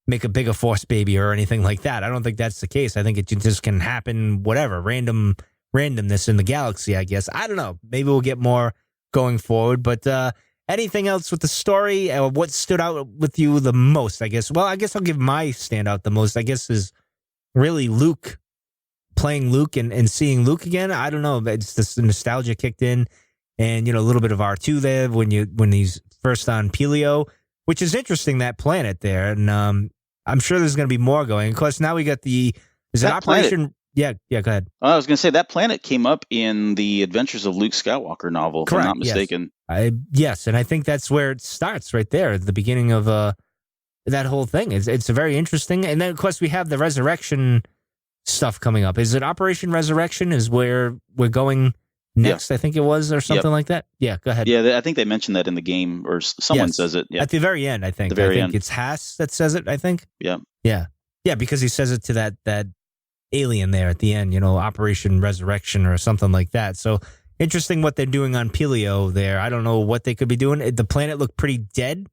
Speaker 2: make a bigger Force baby or anything like that. I don't think that's the case. I think it just can happen, whatever, randomness in the galaxy, I guess. I don't know. Maybe we'll get more going forward. But anything else with the story? Or what stood out with you the most, I guess? Well, I guess I'll give my standout the most, I guess, is really Luke. Playing Luke and seeing Luke again. I don't know. It's this nostalgia kicked in, and a little bit of R2 there when he's first on Pelio, which is interesting, that planet there. And I'm sure there's going to be more going. Of course, now we got Operation. Yeah, go ahead.
Speaker 3: I was going to say that planet came up in the Adventures of Luke Skywalker novel,
Speaker 2: correct,
Speaker 3: if I'm not mistaken.
Speaker 2: Yes, and I think that's where it starts, right there at the beginning of that whole thing. It's very interesting. And then, of course, we have the resurrection stuff coming up. Is it Operation Resurrection is where we're going next? Yeah. I think it was, or something like that. Yeah, go ahead.
Speaker 3: Yeah, I think they mentioned that in the game, or someone says it. Yeah.
Speaker 2: At the very end, I think. It's Haas that says it, I think. Yeah, because he says it to that alien there at the end, Operation Resurrection or something like that. So interesting what they're doing on Pelio there. I don't know what they could be doing. The planet looked pretty dead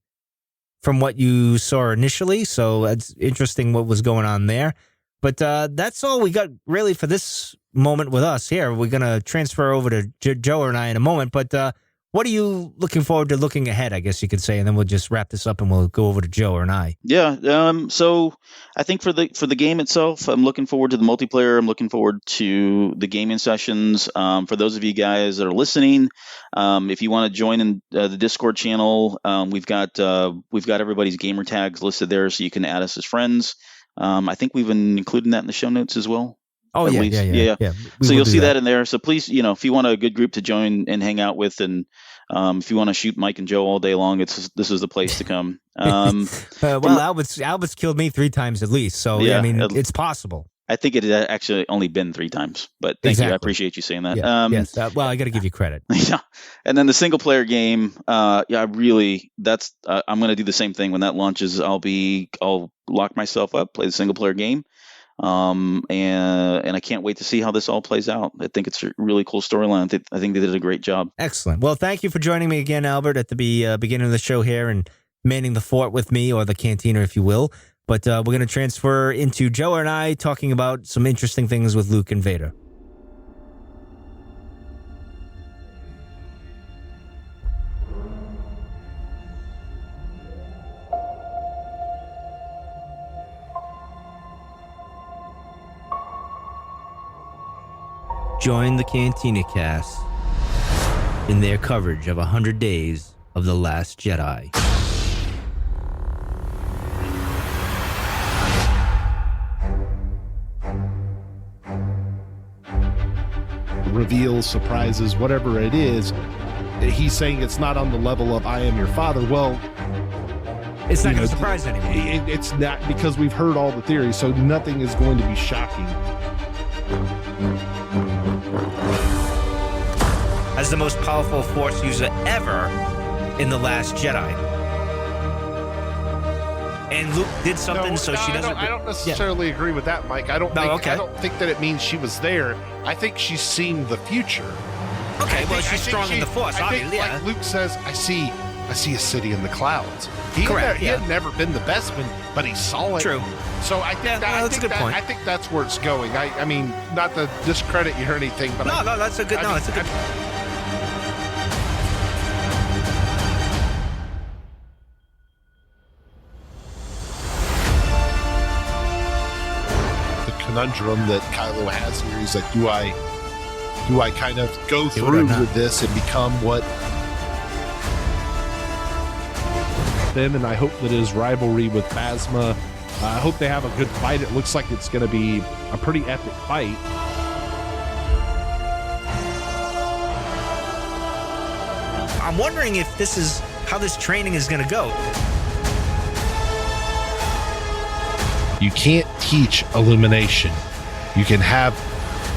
Speaker 2: from what you saw initially, so it's interesting what was going on there. But that's all we got really for this moment with us here. We're going to transfer over to Joe and I in a moment. But what are you looking forward to looking ahead, I guess you could say? And then we'll just wrap this up and we'll go over to Joe and I.
Speaker 3: Yeah. So I think for the game itself, I'm looking forward to the multiplayer. I'm looking forward to the gaming sessions. For those of you guys that are listening, if you want to join in the Discord channel, we've got everybody's gamer tags listed there, so you can add us as friends. I think we've been including that in the show notes as well.
Speaker 2: Oh, yeah.
Speaker 3: So you'll see that in there. So please, if you want a good group to join and hang out with, and if you want to shoot Mike and Joe all day long, this is the place to come.
Speaker 2: Albert's killed me 3 times at least. So, yeah, I mean, it's possible.
Speaker 3: I think it had actually only been 3 times, but thank you. I appreciate you saying that.
Speaker 2: Yeah, yes. Well, I got to give you credit.
Speaker 3: Yeah. And then the single player game, I'm going to do the same thing when that launches. I'll lock myself up, play the single player game. And I can't wait to see how this all plays out. I think it's a really cool storyline. I think they did a great job.
Speaker 2: Excellent. Well, thank you for joining me again, Albert, at the beginning of the show here and manning the fort with me, or the cantina, if you will. But we're going to transfer into Joe and I talking about some interesting things with Luke and Vader. Join the Cantina Cast in their coverage of 100 Days of The Last Jedi.
Speaker 4: Reveals, surprises, whatever it is, he's saying it's not on the level of I am your father. Well,
Speaker 2: It's not going to surprise anyone.
Speaker 4: it's not, because we've heard all the theories, so nothing is going to be shocking.
Speaker 2: As the most powerful Force user ever in The Last Jedi. And Luke did something she doesn't...
Speaker 4: I don't necessarily agree with that, Mike. I don't think that it means she was there. I think she's seen the future.
Speaker 2: Okay, she's strong in the Force, obviously.
Speaker 4: Like Luke says, I see a city in the clouds. He had never been the Bespin, but he saw it.
Speaker 2: True.
Speaker 4: So I think
Speaker 2: that's a good point.
Speaker 4: I think that's where it's going. I mean, not to discredit you or anything, but
Speaker 2: that's a good. It's a good.
Speaker 4: Conundrum that Kylo has here. He's like, do I kind of go through with this and become what them? And I hope that his rivalry with Phasma, I hope they have a good fight. It looks like it's going to be a pretty epic fight.
Speaker 2: I'm wondering if this is how this training is going to go.
Speaker 4: You can't teach illumination. You can have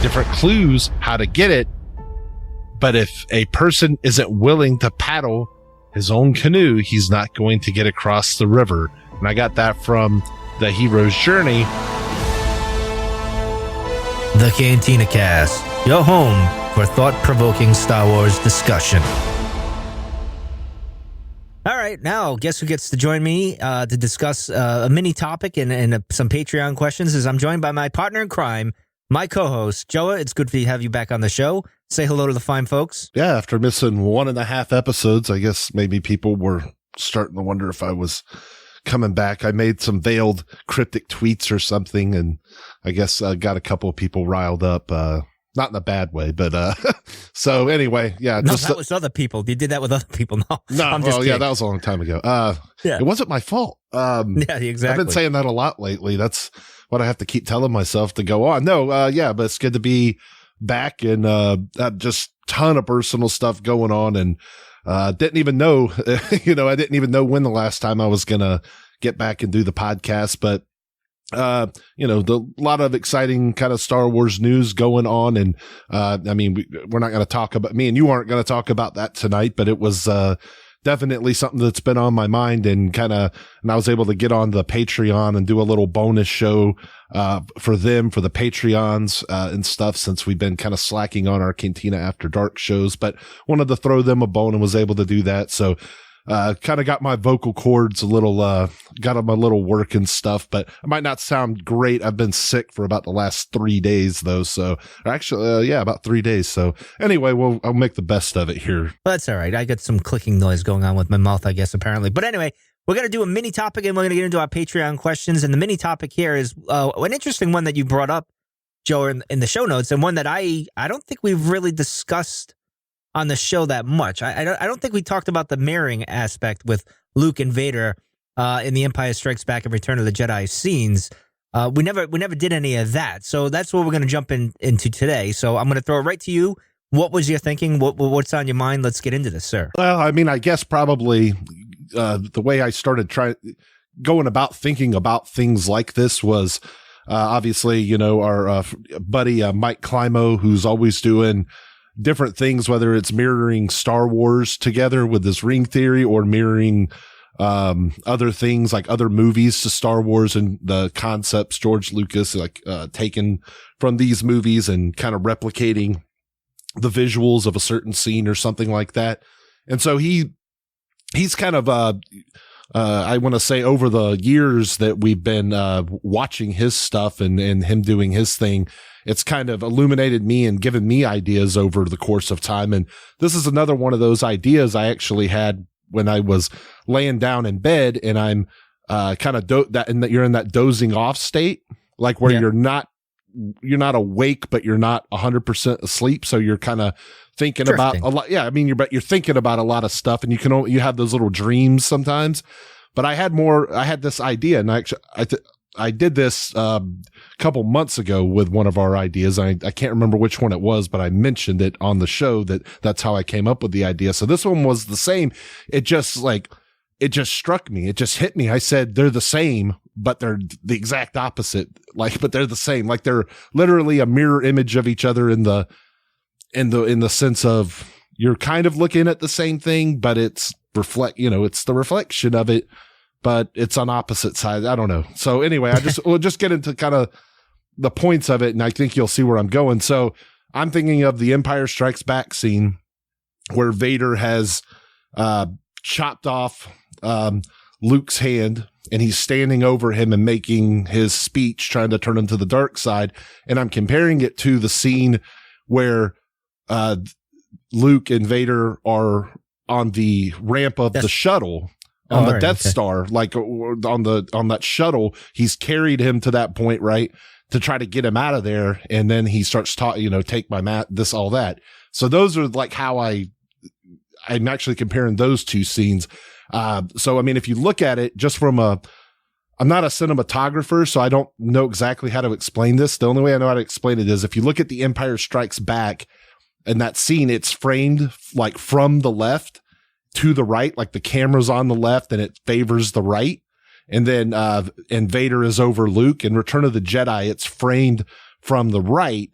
Speaker 4: different clues how to get it, but if a person isn't willing to paddle his own canoe, he's not going to get across the river. And I got that from The Hero's Journey.
Speaker 2: The Cantina Cast, your home for thought-provoking Star Wars discussion. All right, now guess who gets to join me to discuss a mini topic and some Patreon questions is I'm joined by my partner in crime, my co-host, Joao. It's good to have you back on the show. Say hello to the fine folks.
Speaker 4: Yeah, after missing 1.5 episodes, I guess maybe people were starting to wonder if I was coming back. I made some veiled cryptic tweets or something, and I guess got a couple of people riled up. Not in a bad way, but so anyway, yeah.
Speaker 2: No, that was other people. You did that with other people.
Speaker 4: No,
Speaker 2: I'm just
Speaker 4: that was a long time ago. It wasn't my fault.
Speaker 2: Yeah, exactly.
Speaker 4: I've been saying that a lot lately. That's what I have to keep telling myself to go on. No, but it's good to be back and just ton of personal stuff going on, and didn't even know, I didn't even know when the last time I was gonna get back and do the podcast, but. The lot of exciting kind of Star Wars news going on. And, we're not going to talk about, me and you aren't going to talk about that tonight, but it was, definitely something that's been on my mind and I was able to get on the Patreon and do a little bonus show, for the Patreons, and stuff since we've been kind of slacking on our Cantina After Dark shows, but wanted to throw them a bone and was able to do that. So, kind of got my vocal cords got them a little work and stuff, but I might not sound great. I've been sick for about the last 3 days though. So actually, about 3 days. So anyway, I'll make the best of it here.
Speaker 2: Well, that's all right. I got some clicking noise going on with my mouth, I guess, apparently. But anyway, we're going to do a mini topic and we're going to get into our Patreon questions. And the mini topic here is an interesting one that you brought up, Joe, in the show notes, and one that I don't think we've really discussed on the show that much. I don't think we talked about the mirroring aspect with Luke and Vader in the Empire Strikes Back and Return of the Jedi scenes. We never did any of that. So that's what we're going to jump into today. So I'm going to throw it right to you. What was your thinking? What's on your mind? Let's get into this, sir.
Speaker 4: Well, I guess probably the way I started going about thinking about things like this was obviously, our buddy Mike Climo, who's always doing different things, whether it's mirroring Star Wars together with this ring theory or mirroring other things like other movies to Star Wars and the concepts George Lucas taken from these movies and kind of replicating the visuals of a certain scene or something like that. And so he's kind of I want to say over the years that we've been watching his stuff and him doing his thing, it's kind of illuminated me and given me ideas over the course of time. And this is another one of those ideas I actually had when I was laying down in bed, and I'm kind of you're in that dozing off state, like where you're not awake, but you're not 100% asleep. So you're kind of thinking about a lot. Yeah. I mean, you're thinking about a lot of stuff, and you have those little dreams sometimes, but I had this idea, and I did this a couple months ago with one of our ideas. I can't remember which one it was, but I mentioned it on the show that's how I came up with the idea. So this one was the same. It just struck me. It just hit me. I said, they're the same, but they're the exact opposite. But they're the same. Like they're literally a mirror image of each other in the sense of you're kind of looking at the same thing, but it's it's the reflection of it, but it's on opposite sides. I don't know. So anyway, we'll just get into kind of the points of it, and I think you'll see where I'm going. So I'm thinking of the Empire Strikes Back scene where Vader has chopped off Luke's hand, and he's standing over him and making his speech, trying to turn him to the dark side. And I'm comparing it to the scene where Luke and Vader are on the ramp of the shuttle on the Death Star, like on that shuttle. He's carried him to that point, right, to try to get him out of there. And then he starts talking, take my mat, this, all that. So those are like how I'm actually comparing those two scenes. So, I mean, if you look at it just I'm not a cinematographer, so I don't know exactly how to explain this. The only way I know how to explain it is if you look at the Empire Strikes Back and that scene, it's framed like from the left to the right, like the camera's on the left and it favors the right. And then, and Vader is over Luke. In Return of the Jedi, it's framed from the right,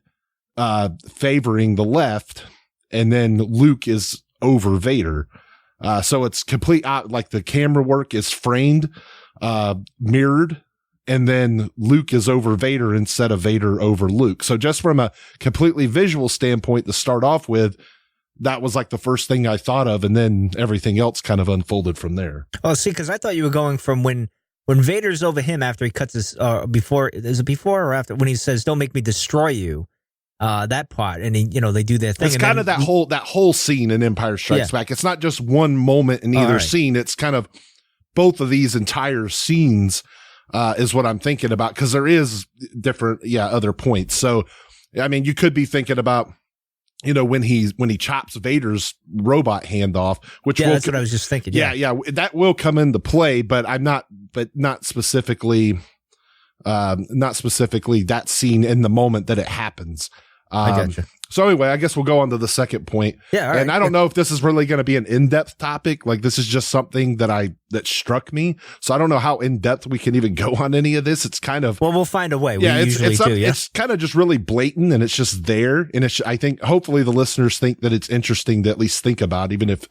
Speaker 4: favoring the left. And then Luke is over Vader. So it's complete, like the camera work is framed, mirrored, and then Luke is over Vader instead of Vader over Luke. So just from a completely visual standpoint to start off with, that was like the first thing I thought of, and then everything else kind of unfolded from there.
Speaker 2: Oh, see, because I thought you were going from when Vader's over him after he cuts his, before or after, when he says, "Don't make me destroy you." That part, and they do their thing.
Speaker 4: It's kind of that whole scene in Empire Strikes Back. It's not just one moment in either scene. It's kind of both of these entire scenes, is what I'm thinking about, because there is different, other points. So, I mean, you could be thinking about, when he chops Vader's robot hand off, which
Speaker 2: that's what I was just thinking.
Speaker 4: Yeah, that will come into play, but not specifically that scene in the moment that it happens.
Speaker 2: I gotcha.
Speaker 4: So anyway, I guess we'll go on to the second point.
Speaker 2: Yeah. Right.
Speaker 4: And I don't know if this is really going to be an in-depth topic. Like, this is just something that struck me. So I don't know how in-depth we can even go on any of this. It's kind of,
Speaker 2: well, we'll find a way. It's
Speaker 4: kind of just really blatant, and it's just there. And I think hopefully the listeners think that it's interesting to at least think about, even if,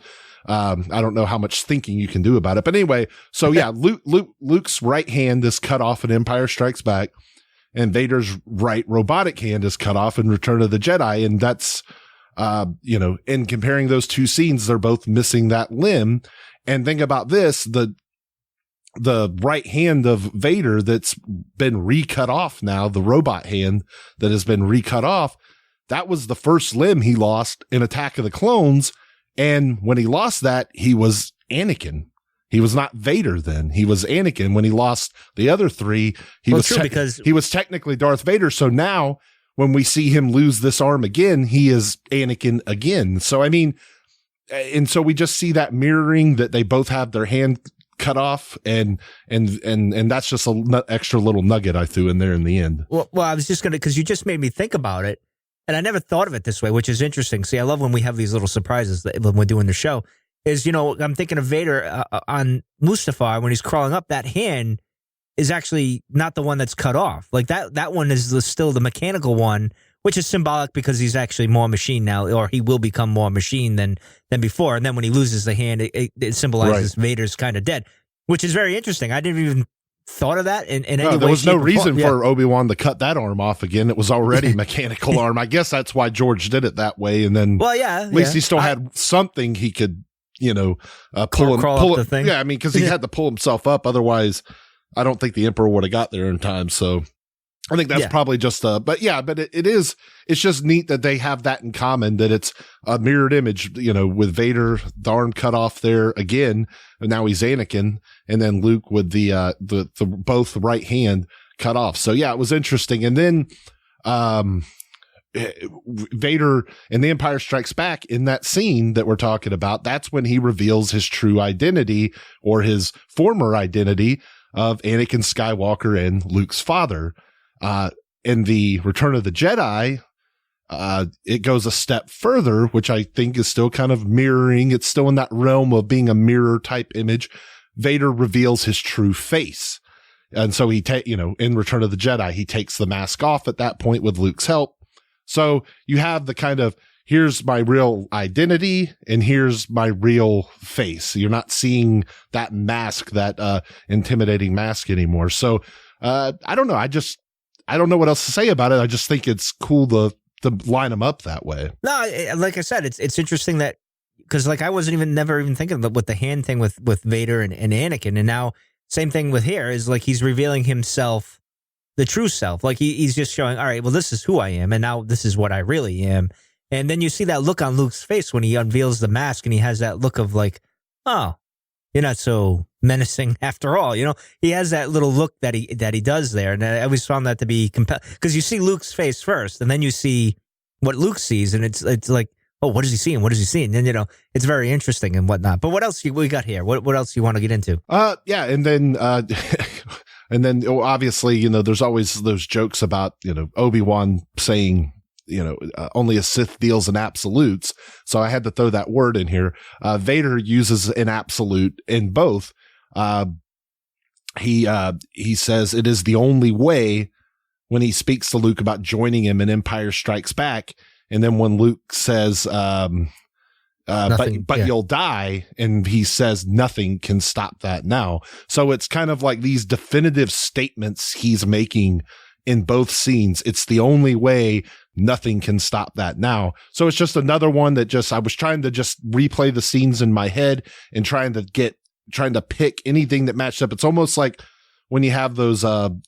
Speaker 4: I don't know how much thinking you can do about it. But anyway, so Luke's right hand is cut off in Empire Strikes Back, and Vader's right robotic hand is cut off in Return of the Jedi. And that's, in comparing those two scenes, they're both missing that limb. And think about this, the right hand of Vader that's been recut off now, the robot hand that has been recut off, that was the first limb he lost in Attack of the Clones. And when he lost that, he was Anakin. He was not Vader then. He was Anakin. When he lost the other three, he was technically Darth Vader. So now when we see him lose this arm again, he is Anakin again. So, I mean, and so we just see that mirroring, that they both have their hand cut off, and that's just an extra little nugget I threw in there in the end.
Speaker 2: Well, I was just because you just made me think about it, and I never thought of it this way, which is interesting. See, I love when we have these little surprises when we're doing the show. I'm thinking of Vader on Mustafar when he's crawling up. That hand is actually not the one that's cut off. Like that one is still the mechanical one, which is symbolic because he's actually more machine now, or he will become more machine than before. And then when he loses the hand, it symbolizes Vader's kind of dead, which is very interesting. I didn't even thought of that in any way.
Speaker 4: There was no reason for Obi-Wan to cut that arm off again. It was already mechanical arm. I guess that's why George did it that way. And then, at least he still had something he could
Speaker 2: crawl up the thing.
Speaker 4: Yeah, I mean, because he had to pull himself up. Otherwise, I don't think the Emperor would have got there in time. So I think that's probably just but it's just neat that they have that in common, that it's a mirrored image, with Vader, the arm cut off there again, and now he's Anakin, and then Luke with the both right hand cut off. So yeah, it was interesting. And then, Vader in The Empire Strikes Back, in that scene that we're talking about, that's when he reveals his true identity, or his former identity, of Anakin Skywalker and Luke's father. In the Return of the Jedi, it goes a step further, which I think is still kind of mirroring. It's still in that realm of being a mirror type image. Vader reveals his true face. And so in Return of the Jedi, he takes the mask off at that point with Luke's help. So you have the kind of, here's my real identity and here's my real face. You're not seeing that mask, that intimidating mask anymore. So I don't know. I don't know what else to say about it. I just think it's cool to line them up that way.
Speaker 2: No, like I said, it's interesting that, because I wasn't never even thinking with the hand thing with Vader and Anakin, and now same thing with here is he's revealing himself, the true self. He's just showing, all right, well, this is who I am, and now this is what I really am. And then you see that look on Luke's face when he unveils the mask, and he has that look of oh, you're not so menacing after all. He has that little look that he does there. And I always found that to be compelling, because you see Luke's face first, and then you see what Luke sees, and it's like, oh, what is he seeing? What is he seeing? And, it's very interesting and whatnot. But what else we got here? What else you want to get into?
Speaker 4: Yeah. And then, and then obviously, there's always those jokes about, Obi-Wan saying, only a Sith deals in absolutes. So I had to throw that word in here. Vader uses an absolute in both. He says it is the only way when he speaks to Luke about joining him in Empire Strikes Back. And then when Luke says, but you'll die, and he says nothing can stop that now. So it's kind of like these definitive statements he's making in both scenes. It's the only way, nothing can stop that now. So it's just another one that I was trying to just replay the scenes in my head and trying to pick anything that matched up. It's almost like when you have those,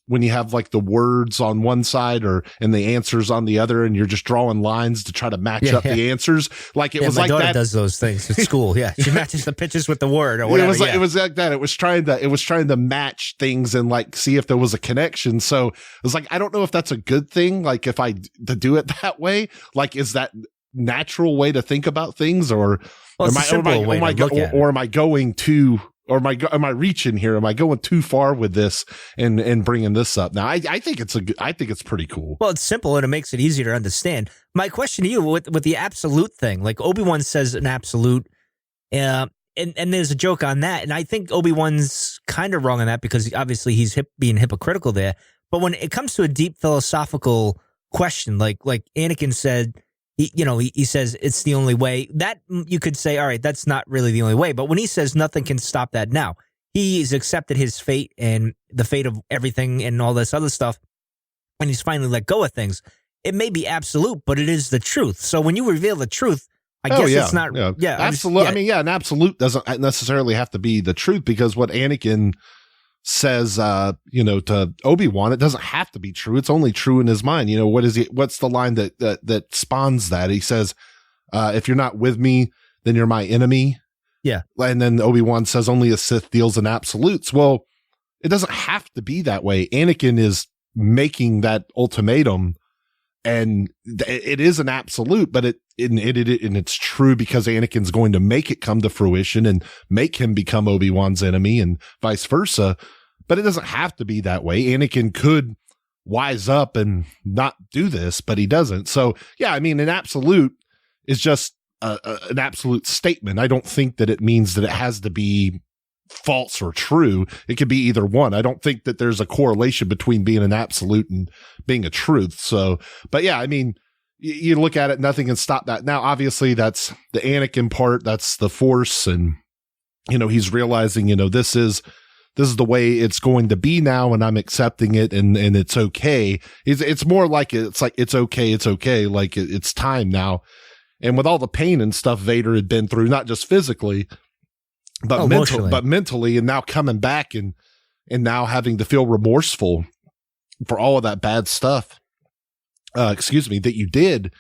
Speaker 4: when you have the words on one side and the answers on the other, and you're just drawing lines to try to match up the answers. It was like that. My daughter
Speaker 2: does those things at school. Yeah. She matches the pictures with the word or whatever.
Speaker 4: It was like that. It was trying to match things and see if there was a connection. So it was I don't know if that's a good thing. If to do it that way, is that natural way to think about things, or am I going to, or am I reaching here? Am I going too far with this and bringing this up? Now, I think it's pretty cool.
Speaker 2: Well, it's simple and it makes it easier to understand. My question to you with the absolute thing, Obi-Wan says an absolute, and there's a joke on that. And I think Obi-Wan's kind of wrong on that, because obviously he's being hypocritical there. But when it comes to a deep philosophical question, like Anakin said, he says it's the only way, that you could say, all right, that's not really the only way. But when he says nothing can stop that now, he's accepted his fate and the fate of everything and all this other stuff, and he's finally let go of things. It may be absolute, but it is the truth. So when you reveal the truth, I guess it's not. Yeah,
Speaker 4: absolute. An absolute doesn't necessarily have to be the truth, because what Anakin says, to Obi-Wan, it doesn't have to be true. It's only true in his mind. What's the line that spawns that? He says, if you're not with me, then you're my enemy.
Speaker 2: Yeah.
Speaker 4: And then Obi-Wan says only a Sith deals in absolutes. Well, it doesn't have to be that way. Anakin is making that ultimatum, and it is an absolute, but it's true because Anakin's going to make it come to fruition and make him become Obi-Wan's enemy and vice versa. But it doesn't have to be that way. Anakin could wise up and not do this, but he doesn't. So yeah, an absolute is just an absolute statement. I don't think that it means that it has to be false or true. It could be either one. I don't think that there's a correlation between being an absolute and being a truth. So, but yeah, you look at it, nothing can stop that. Now, obviously that's the Anakin part. That's the Force. And, he's realizing, this is the way it's going to be now, and I'm accepting it, and it's okay. It's more like it's okay. It's okay. It's time now. And with all the pain and stuff Vader had been through, not just physically, but mentally, and now coming back and now having to feel remorseful for all of that bad stuff, that you did.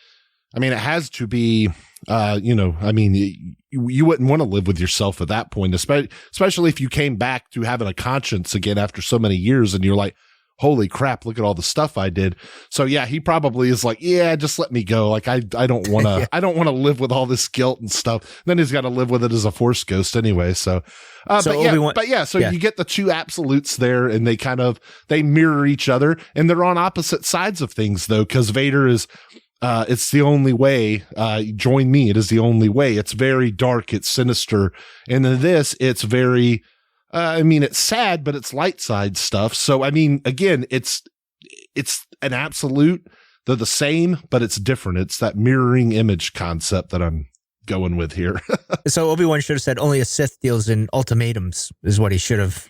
Speaker 4: I mean, it has to be, you wouldn't want to live with yourself at that point, especially if you came back to having a conscience again after so many years and you're like, holy crap, look at all the stuff I did. So yeah, he probably is like, yeah, just let me go. Like I don't want to, I don't want to live with all this guilt and stuff. Then he's got to live with it as a Force ghost anyway. So you get the two absolutes there, and they mirror each other, and they're on opposite sides of things though. 'Cause Vader is, it's the only way, join me. It is the only way. It's very dark. It's sinister. And in this, it's very, it's sad, but it's light side stuff. So, I mean, again, it's an absolute. They're the same, but it's different. It's that mirroring image concept that I'm going with here.
Speaker 2: So Obi-Wan should have said only a Sith deals in ultimatums is what he should have,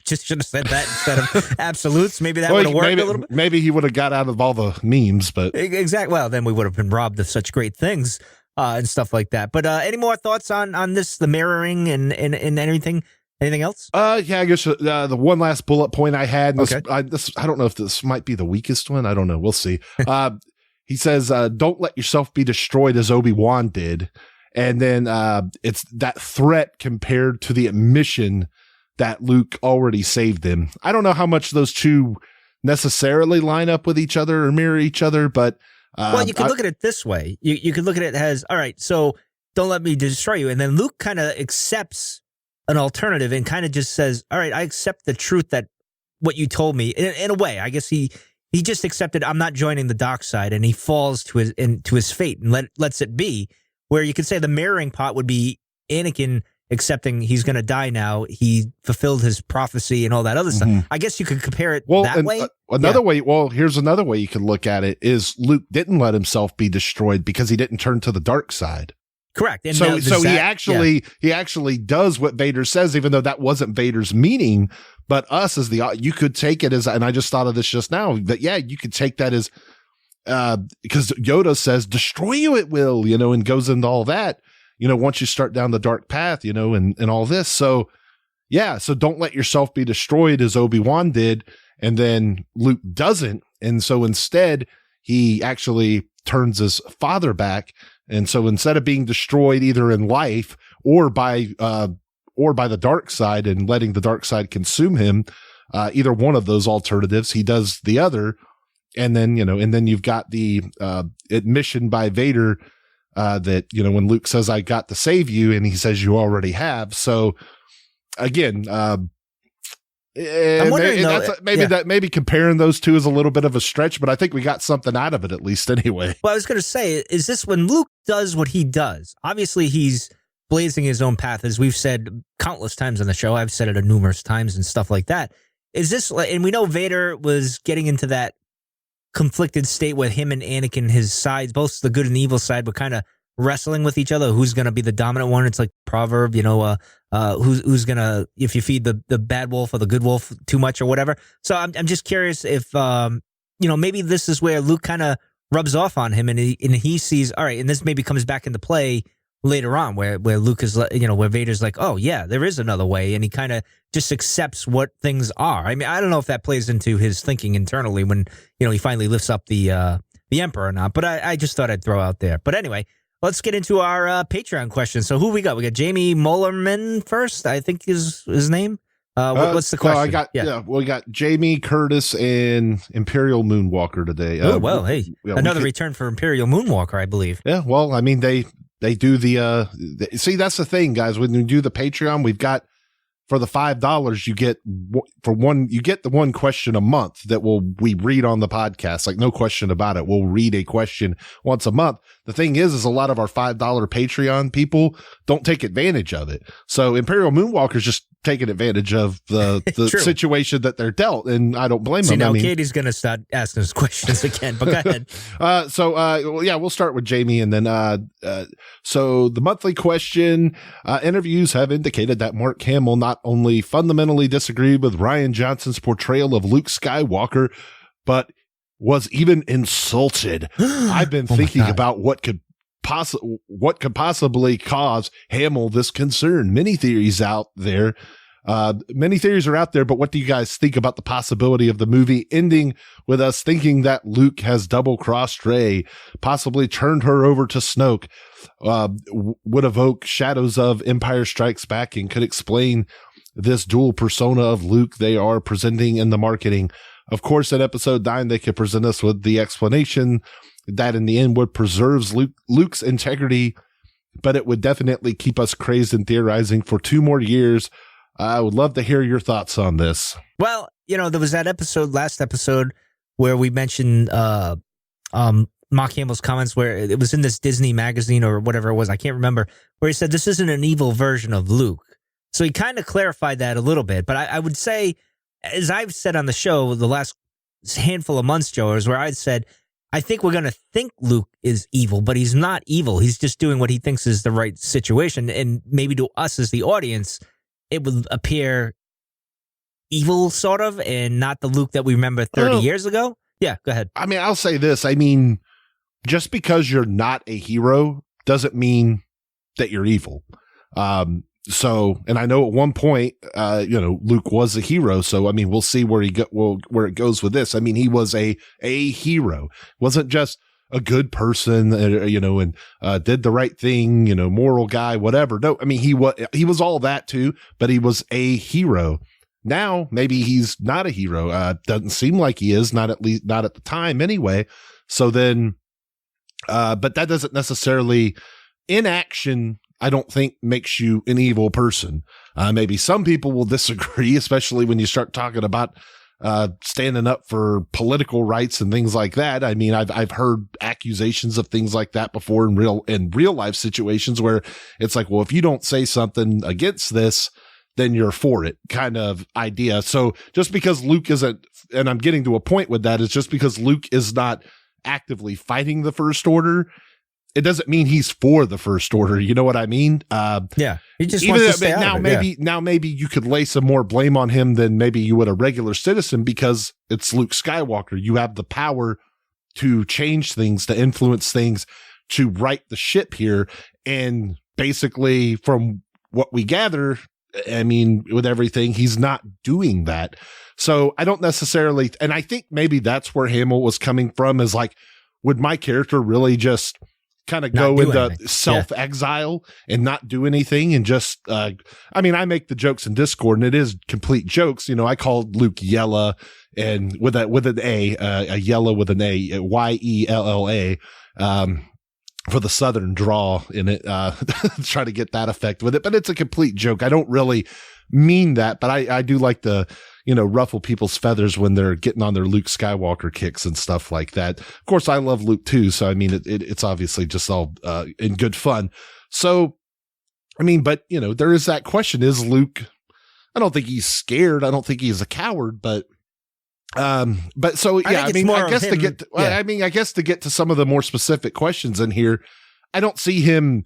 Speaker 2: just should have said that instead of absolutes. Maybe that would have worked a little bit.
Speaker 4: Maybe he would have got out of all the memes, but.
Speaker 2: Exactly. Well, then we would have been robbed of such great things and stuff like that. But any more thoughts on this, the mirroring and anything? Anything else?
Speaker 4: I guess the one last bullet point I had.
Speaker 2: Okay.
Speaker 4: I don't know if this might be the weakest one. I don't know. We'll see. He says, "Don't let yourself be destroyed as Obi-Wan did," and then it's that threat compared to the admission that Luke already saved him. I don't know how much those two necessarily line up with each other or mirror each other, but
Speaker 2: well, you could look at it this way. You could look at it as, all right, so don't let me destroy you, and then Luke kind of accepts an alternative and kind of just says, all right, I accept the truth that what you told me. In a way, I guess he just accepted I'm not joining the dark side, and he falls to his fate and lets it be. Where you could say the mirroring part would be Anakin accepting he's going to die now. He fulfilled his prophecy and all that other stuff. I guess you could compare it that way.
Speaker 4: Another way, here's another way you can look at it is Luke didn't let himself be destroyed because he didn't turn to the dark side.
Speaker 2: Correct. And
Speaker 4: so he actually does what Vader says, even though that wasn't Vader's meaning. But us as you could take it as, and I just thought of this just now, that you could take that as, because Yoda says, destroy you it will, and goes into all that, once you start down the dark path, and all this. So so don't let yourself be destroyed as Obi-Wan did. And then Luke doesn't. And so instead he actually turns his father back. And so instead of being destroyed either in life or by the dark side and letting the dark side consume him, either one of those alternatives, he does the other. And then, you've got the admission by Vader that, when Luke says, I got to save you, and he says, you already have. So again, I'm wondering maybe comparing those two is a little bit of a stretch, but I think we got something out of it at least anyway.
Speaker 2: Well, I was going to say, is this when Luke does what he does? Obviously, he's blazing his own path, as we've said countless times on the show. I've said it numerous times and stuff like that. Is this, and we know Vader was getting into that conflicted state with him and Anakin, his sides, both the good and evil side, were kind of wrestling with each other. Who's going to be the dominant one? It's like proverb, who's going to, if you feed the bad wolf or the good wolf too much or whatever. So I'm just curious if, maybe this is where Luke kind of rubs off on him and he sees, all right, and this maybe comes back into play later on where Luke is, where Vader's like, oh yeah, there is another way. And he kind of just accepts what things are. I mean, I don't know if that plays into his thinking internally when, he finally lifts up the Emperor or not, but I just thought I'd throw out there. But anyway, let's get into our Patreon questions. So who we got? We got Jamie Mollerman first, I think is his name. What's the question?
Speaker 4: We got Jamie, Curtis, and Imperial Moonwalker today.
Speaker 2: Another return for Imperial Moonwalker, I believe.
Speaker 4: Yeah, well, I mean, they do see, that's the thing, guys. When you do the Patreon, we've got, for the $5, you get the one question a month that we read on the podcast. Like, no question about it. We'll read a question once a month. The thing is a lot of our $5 Patreon people don't take advantage of it. So Imperial Moonwalker's just taking advantage of the situation that they're dealt, and I don't blame them.
Speaker 2: Now Katie's going to start asking us questions again, but go ahead.
Speaker 4: We'll start with Jamie, and then so the monthly question, interviews have indicated that Mark Hamill not only fundamentally disagreed with Rian Johnson's portrayal of Luke Skywalker, but was even insulted. I've been thinking about what could what could possibly cause Hamill this concern? Many theories out there. Many theories are out there, but what do you guys think about the possibility of the movie ending with us thinking that Luke has double-crossed Rey, possibly turned her over to Snoke, would evoke shadows of Empire Strikes Back, and could explain this dual persona of Luke they are presenting in the marketing? Of course, in episode 9, they could present us with the explanation that in the end would preserve Luke's integrity, but it would definitely keep us crazed and theorizing for 2 more years. I would love to hear your thoughts on this.
Speaker 2: Well, there was that last episode, where we mentioned Mark Hamill's comments, where it was in this Disney magazine or whatever it was, I can't remember, where he said this isn't an evil version of Luke. So he kind of clarified that a little bit. But I would say, as I've said on the show the last handful of months, Joe, is where I'd said, I think we're going to think Luke is evil, but he's not evil. He's just doing what he thinks is the right situation. And maybe to us as the audience, it would appear evil, sort of, and not the Luke that we remember 30 years ago. Yeah, go ahead.
Speaker 4: I mean, I'll say this. I mean, just because you're not a hero doesn't mean that you're evil. So, and I know at one point, Luke was a hero. So, I mean, we'll see where where it goes with this. I mean, he was a hero. Wasn't just a good person, and did the right thing, moral guy, whatever. No, I mean, he was all that too, but he was a hero. Now, maybe he's not a hero. Doesn't seem like he is, not at the time anyway. So then, but that doesn't necessarily, inaction, I don't think, makes you an evil person. Maybe some people will disagree, especially when you start talking about standing up for political rights and things like that. I mean, I've heard accusations of things like that before in real life situations where it's like, well, if you don't say something against this, then you're for it, kind of idea. So just because Luke isn't, and I'm getting to a point with that, is just because Luke is not actively fighting the First Order, it doesn't mean he's for the First Order. You know what I mean?
Speaker 2: Yeah. He just wants to stay out of it,
Speaker 4: now maybe you could lay some more blame on him than maybe you would a regular citizen, because it's Luke Skywalker. You have the power to change things, to influence things, to right the ship here. And basically, from what we gather, I mean, with everything, he's not doing that. So I don't necessarily, and I think maybe that's where Hamill was coming from, is like, would my character really just kind of go into self-exile and not do anything and just, I mean, I make the jokes in Discord, and it is complete jokes. I called Luke Yella, and with an a Yella with an A, Yella, for the Southern draw in it, try to get that effect with it, but it's a complete joke. I don't really mean that, but I do like to, ruffle people's feathers when they're getting on their Luke Skywalker kicks and stuff like that. Of course, I love Luke too. So, I mean, it's obviously just all, in good fun. So, I mean, but there is that question, is Luke, I don't think he's scared. I don't think he's a coward, but so, yeah, I mean, I guess to get, I guess to get to some of the more specific questions in here, I don't see him.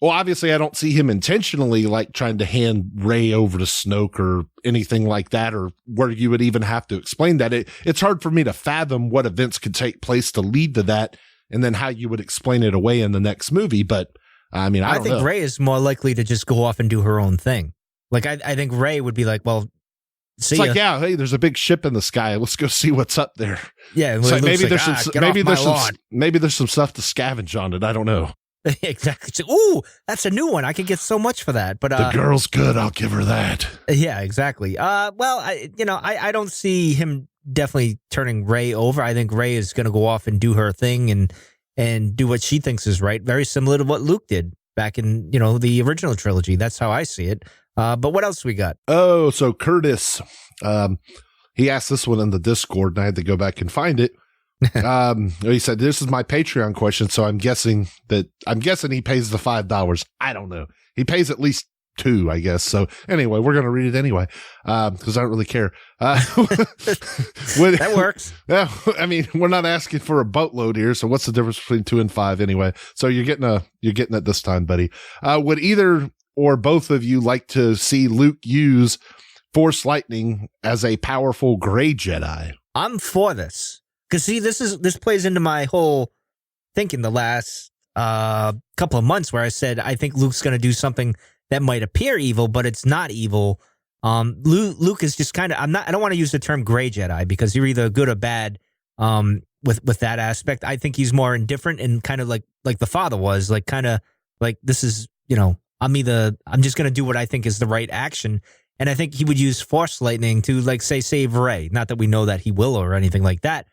Speaker 4: Well, obviously, I don't see him intentionally like trying to hand Rey over to Snoke or anything like that, or where you would even have to explain that. It's hard for me to fathom what events could take place to lead to that, and then how you would explain it away in the next movie. But I mean, I think
Speaker 2: Rey is more likely to just go off and do her own thing. Like, I think Rey would be like, well, see
Speaker 4: it's like, yeah, hey, there's a big ship in the sky. Let's go see what's up there.
Speaker 2: Yeah,
Speaker 4: so maybe there's some stuff to scavenge on it. I don't know.
Speaker 2: Exactly. So, ooh, that's a new one. I could get so much for that. But
Speaker 4: the girl's good. I'll give her that.
Speaker 2: Yeah, exactly. Well, I don't see him definitely turning Rey over. I think Rey is going to go off and do her thing and do what she thinks is right. Very similar to what Luke did back in the original trilogy. That's how I see it. But what else we got?
Speaker 4: Oh, so Curtis, he asked this one in the Discord, and I had to go back and find it. He said, this is my Patreon question, so I'm guessing he pays the $5. I don't know. He pays at least $2, I guess. So anyway, we're going to read it anyway, because I don't really care.
Speaker 2: That works.
Speaker 4: Yeah, I mean, we're not asking for a boatload here. So what's the difference between 2 and 5 anyway? So you're getting it this time, buddy. Would either or both of you like to see Luke use Force lightning as a powerful gray Jedi?
Speaker 2: I'm for this. Because, see, this plays into my whole thinking the last couple of months where I said I think Luke's going to do something that might appear evil, but it's not evil. Luke is just kind of, I don't want to use the term gray Jedi because you're either good or bad with that aspect. I think he's more indifferent and kind of like the father was, like kind of like, this is, I'm just going to do what I think is the right action. And I think he would use Force lightning to, like, say, save Rey. Not that we know that he will or anything like that.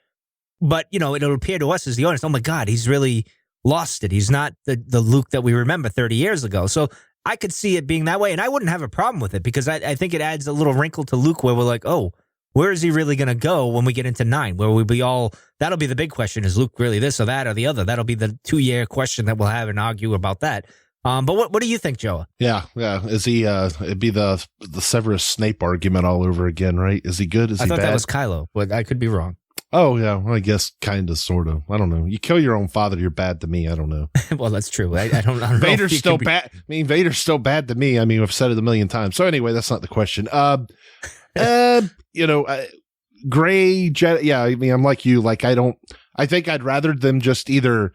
Speaker 2: But, it'll appear to us as the audience, oh my God, he's really lost it. He's not the Luke that we remember 30 years ago. So I could see it being that way, and I wouldn't have a problem with it because I think it adds a little wrinkle to Luke where we're like, oh, where is he really going to go when we get into 9? Where we'll be that'll be the big question. Is Luke really this or that or the other? That'll be the 2-year question that we'll have and argue about that. But what do you think, Joe?
Speaker 4: Yeah. Is he? It'd be the Severus Snape argument all over again, right? Is he good? Is he bad? I thought
Speaker 2: that was Kylo, but I could be wrong.
Speaker 4: Oh yeah, well, I guess kind of, sort of. I don't know. You kill your own father, you're bad to me. I don't know.
Speaker 2: Well, that's true. I don't know.
Speaker 4: Vader's still bad. I mean, Vader's still bad to me. I mean, I've said it a million times. So anyway, that's not the question. Gray Jedi. Yeah, I mean, I'm like you. Like, I think I'd rather them just either.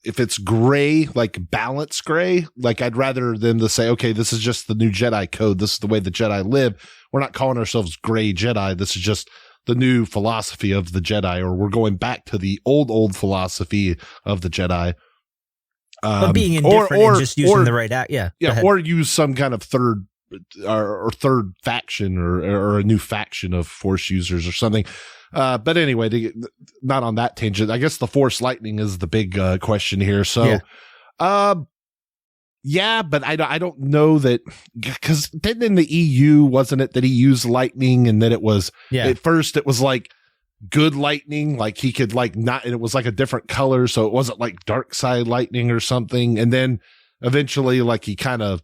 Speaker 4: If it's gray, like balance gray, like I'd rather them to say, okay, this is just the new Jedi code. This is the way the Jedi live. We're not calling ourselves gray Jedi. This is just the new philosophy of the Jedi, or we're going back to the old philosophy of the Jedi.
Speaker 2: But being indifferent and just using the right act. Yeah.
Speaker 4: Yeah. Or use some kind of third faction or a new faction of Force users or something. But anyway, not on that tangent. I guess the Force lightning is the big question here. So, yeah, but I don't know that, because then in the EU, wasn't it that he used lightning and that it was, at first it was like good lightning, like he could like not, and it was like a different color. So it wasn't like dark side lightning or something. And then eventually like he kind of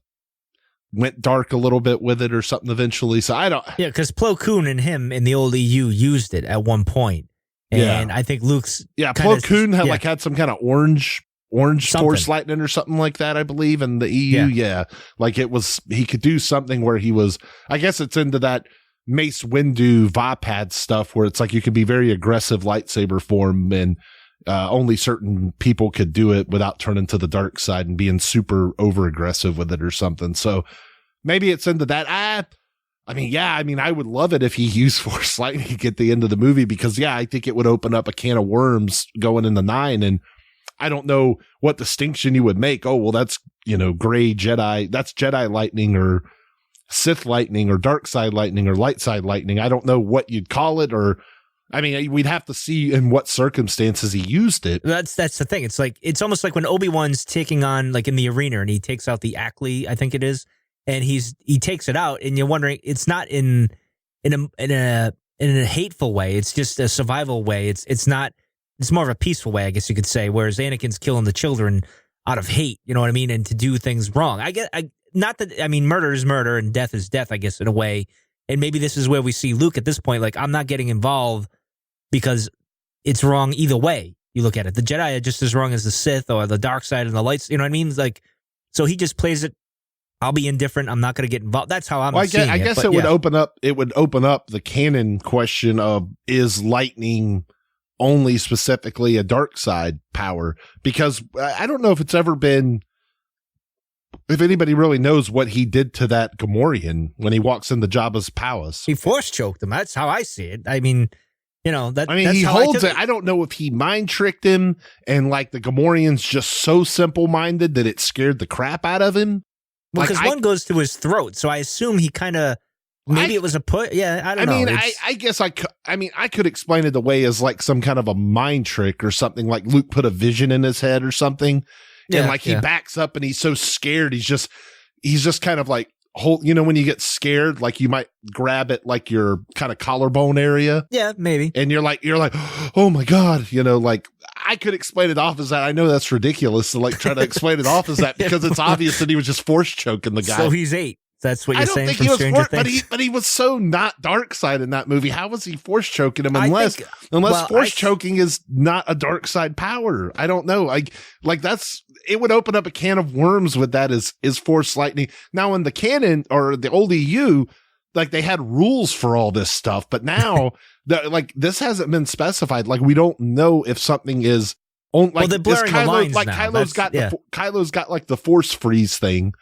Speaker 4: went dark a little bit with it or something eventually. So I don't.
Speaker 2: Yeah, because Plo Koon and him in the old EU used it at one point. And I think Luke's.
Speaker 4: Yeah, Plo Koon had some kind of orange Force lightning or something like that, I believe, in the EU. Yeah. Like it was, he could do something where he was, I guess it's into that Mace Windu Vapad stuff where it's like you could be very aggressive lightsaber form and only certain people could do it without turning to the dark side and being super over aggressive with it or something. So maybe it's into that. I mean, I would love it if he used Force lightning at the end of the movie because I think it would open up a can of worms going into 9. And I don't know what distinction you would make. Oh, well, that's, gray Jedi. That's Jedi lightning or Sith lightning or dark side lightning or light side lightning. I don't know what you'd call it, or we'd have to see in what circumstances he used it.
Speaker 2: That's the thing. It's like, it's almost like when Obi-Wan's taking on, like in the arena, and he takes out the Ackley, I think it is, and he takes it out, and you're wondering, it's not in a hateful way. It's just a survival way. It's not. It's more of a peaceful way, I guess you could say. Whereas Anakin's killing the children out of hate, you know what I mean, and to do things wrong. Murder is murder and death is death, I guess, in a way. And maybe this is where we see Luke at this point. Like, I'm not getting involved because it's wrong either way. You look at it. The Jedi are just as wrong as the Sith or the dark side and the lights. You know what I mean? Like, so he just plays it. I'll be indifferent. I'm not going to get involved. That's how I'm seeing it.
Speaker 4: I guess it would open up the canon question of, is lightning only specifically a dark side power? Because I don't know if it's ever been, if anybody really knows what he did to that Gamorrean when he walks into Jabba's palace.
Speaker 2: He force choked him. That's how I see it. I mean, that's
Speaker 4: he holds it. I don't know if he mind tricked him and like the Gamorrean's just so simple minded that it scared the crap out of him.
Speaker 2: Well, because one goes to his throat, so I assume he kind of. Maybe it was a put. Yeah, I don't know.
Speaker 4: I guess I could explain it away as like some kind of a mind trick or something. Like Luke put a vision in his head or something, and like he backs up and he's so scared. He's just kind of like when you get scared, like you might grab it like your kind of collarbone area.
Speaker 2: Yeah, maybe.
Speaker 4: And you're like, oh my God, like I could explain it off as that. I know that's ridiculous to like try to explain it off as that because it's obvious that he was just force choking the guy.
Speaker 2: So he's 8. That's what you're saying from Stranger Things?
Speaker 4: But he was so not dark side in that movie. How was he force choking him unless force choking is not a dark side power? I don't know. Like that's, it would open up a can of worms with that is Force lightning. Now in the canon or the old EU, like they had rules for all this stuff, but now like this hasn't been specified. Like we don't know if something is Like,
Speaker 2: they're blurring the lines
Speaker 4: like
Speaker 2: now.
Speaker 4: Kylo's got like the force freeze thing,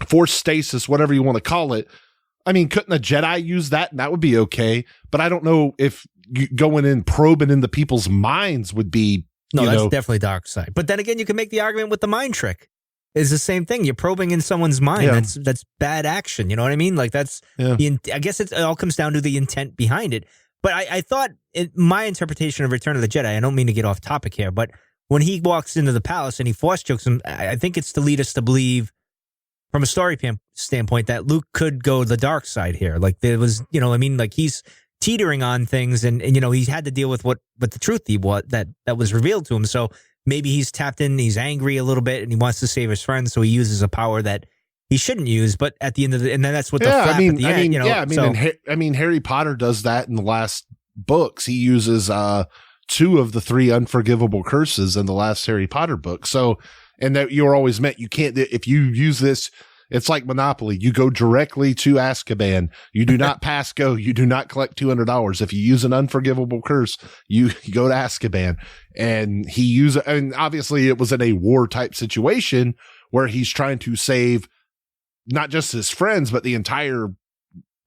Speaker 4: force stasis, whatever you want to call it. I mean, couldn't a Jedi use that and that would be okay? But I don't know if going in probing into people's minds would be.
Speaker 2: No, that's definitely dark side. But then again, you can make the argument with the mind trick. It's the same thing. You're probing in someone's mind.
Speaker 4: Yeah.
Speaker 2: That's bad action. You know what I mean? Like that's.
Speaker 4: Yeah.
Speaker 2: I guess it all comes down to the intent behind it. But I thought my interpretation of Return of the Jedi, I don't mean to get off topic here, but when he walks into the palace and he force chokes him, I think it's to lead us to believe from a story standpoint that Luke could go the dark side here. Like there was, you know, I mean, like he's teetering on things and you know, he had to deal with what the truth that was revealed to him. So maybe he's tapped in, he's angry a little bit and he wants to save his friends. So he uses a power that he shouldn't use, but at the end of and then that's what the flap at the end, you know.
Speaker 4: Harry Potter does that in the last books. He uses 2 of the 3 unforgivable curses in the last Harry Potter book. So, and that you're always meant, you can't, if you use this, it's like Monopoly. You go directly to Azkaban. You do not pass go. You do not collect $200. If you use an unforgivable curse, you go to Azkaban. And and obviously it was in a war type situation where he's trying to save not just his friends, but the entire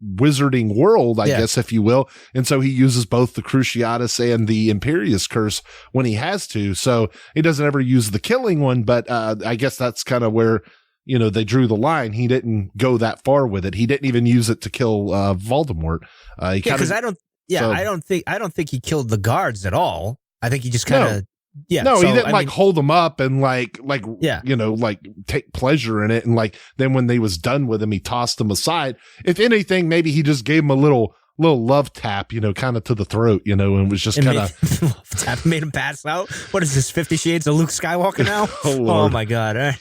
Speaker 4: wizarding world, I guess, if you will. And so he uses both the Cruciatus and the Imperius curse when he has to. So he doesn't ever use the killing one, but I guess that's kind of where, you know, they drew the line. He didn't go that far with it. He didn't even use it to kill Voldemort.
Speaker 2: Because I don't think he killed the guards at all. I think he just kind of he didn't hold them up and you know, like take pleasure in it. And like, then when they was done with him, he tossed them aside. If anything, maybe he just gave him a little love tap, you know, kind of to the throat, you know, and was just kind of made him pass out. What is this, 50 Shades of Luke Skywalker now?
Speaker 4: Oh
Speaker 2: my God. All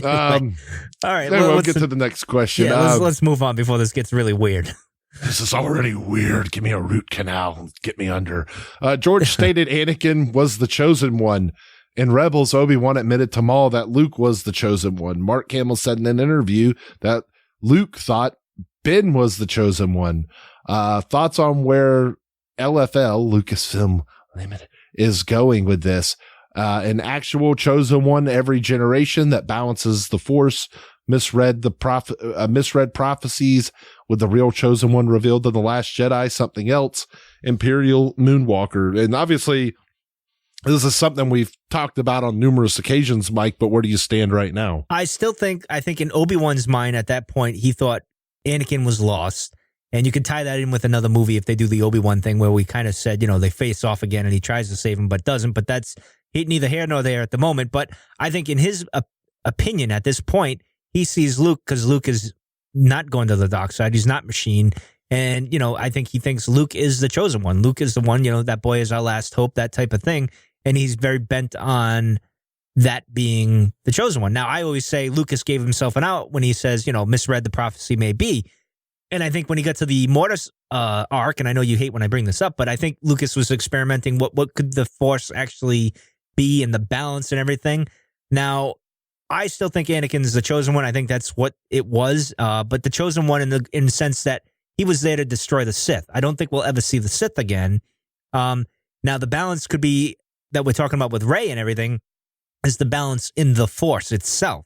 Speaker 2: right.
Speaker 4: All right. We'll get to the next question.
Speaker 2: Yeah, let's move on before this gets really weird.
Speaker 4: This is already weird. Give me a root canal. Get me under. George stated Anakin was the chosen one. In Rebels, Obi-Wan admitted to Maul that Luke was the chosen one. Mark Hamill said in an interview that Luke thought Ben was the chosen one. Thoughts on where LFL, Lucasfilm Limited, is going with this? An actual chosen one every generation that balances the Force, misread prophecies with the real chosen one revealed in The Last Jedi, something else, Imperial Moonwalker. And obviously, this is something we've talked about on numerous occasions, Mike, but where do you stand right now?
Speaker 2: I think in Obi-Wan's mind at that point, he thought Anakin was lost. And you can tie that in with another movie if they do the Obi-Wan thing where we kind of said, you know, they face off again and he tries to save him but doesn't. But that's neither here nor there at the moment. But I think in his opinion at this point, he sees Luke because Luke is not going to the dark side. He's not machine. And, you know, I think he thinks Luke is the chosen one. Luke is the one, you know, that boy is our last hope, that type of thing. And he's very bent on that being the chosen one. Now, I always say Lucas gave himself an out when he says, you know, misread the prophecy may be. And I think when he got to the Mortis arc, and I know you hate when I bring this up, but I think Lucas was experimenting what could the Force actually be and the balance and everything. Now, I still think Anakin's the chosen one. I think that's what it was. But the chosen one in the sense that he was there to destroy the Sith. I don't think we'll ever see the Sith again. Now, the balance could be that we're talking about with Rey and everything is the balance in the Force itself.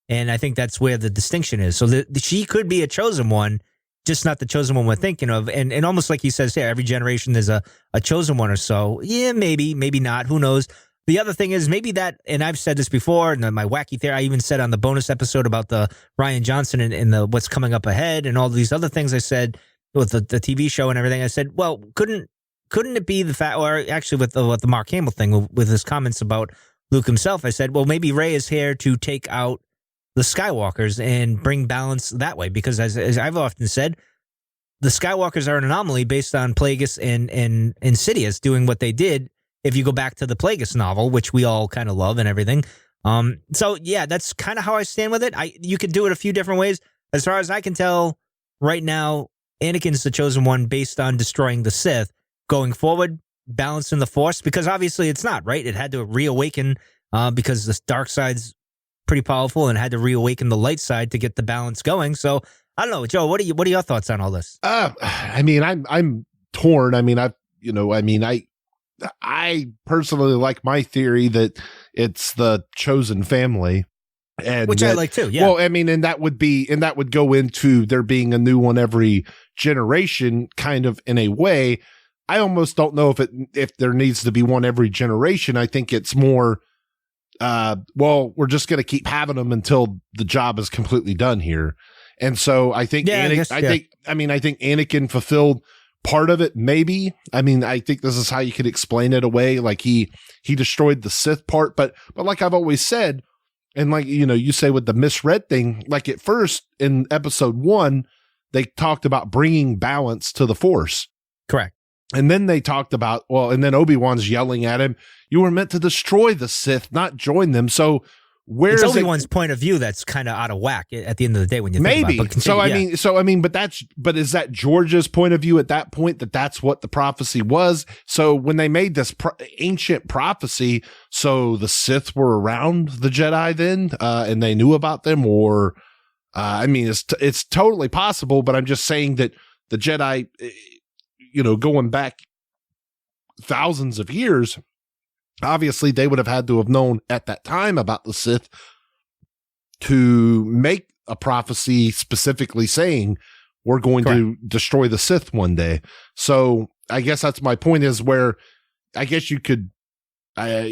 Speaker 2: And I think that's where the distinction is. So she could be a chosen one, just not the chosen one we're thinking of. And almost like he says here, every generation there's a chosen one or so. Yeah, maybe not. Who knows? The other thing is maybe that, and I've said this before, and my wacky theory, I even said on the bonus episode about the Rian Johnson and the what's coming up ahead and all these other things I said with the TV show and everything. I said, well, couldn't it be the fact, or actually with the Mark Hamill thing, with his comments about Luke himself, I said, well, maybe Rey is here to take out the Skywalkers and bring balance that way. Because as I've often said, the Skywalkers are an anomaly based on Plagueis and Insidious doing what they did. If you go back to the Plagueis novel, which we all kind of love and everything. So yeah, that's kind of how I stand with it. You could do it a few different ways. As far as I can tell right now, Anakin's the chosen one based on destroying the Sith. Going forward, balancing the Force, because obviously it's not, right? It had to reawaken because the dark side's pretty powerful and had to reawaken the light side to get the balance going. So I don't know, Joe, what are your thoughts on all this?
Speaker 4: I mean, I'm torn. I mean, I personally like my theory that it's the chosen family. And
Speaker 2: which I like too. Yeah.
Speaker 4: Well, I mean, and that would go into there being a new one every generation, kind of in a way. I almost don't know if there needs to be one every generation. I think it's more, well, we're just going to keep having them until the job is completely done here. And so I think, I think Anakin fulfilled part of it. Maybe. I mean, I think this is how you could explain it away. Like he destroyed the Sith part, but like I've always said, and like, you say with the misread thing, like at first in episode 1, they talked about bringing balance to the Force.
Speaker 2: Correct.
Speaker 4: And then they talked about, and then Obi-Wan's yelling at him, you were meant to destroy the Sith, not join them. So where's
Speaker 2: Obi-Wan's point of view that's kind of out of whack at the end of the day when you think about it.
Speaker 4: Maybe. But is that George's point of view at that point, that's what the prophecy was? So when they made this ancient prophecy, so the Sith were around the Jedi then, and they knew about them, or, it's totally possible, but I'm just saying that the Jedi, going back thousands of years, obviously they would have had to have known at that time about the Sith to make a prophecy specifically saying we're going to destroy the Sith one day. So I guess that's my point, is where I guess you could, I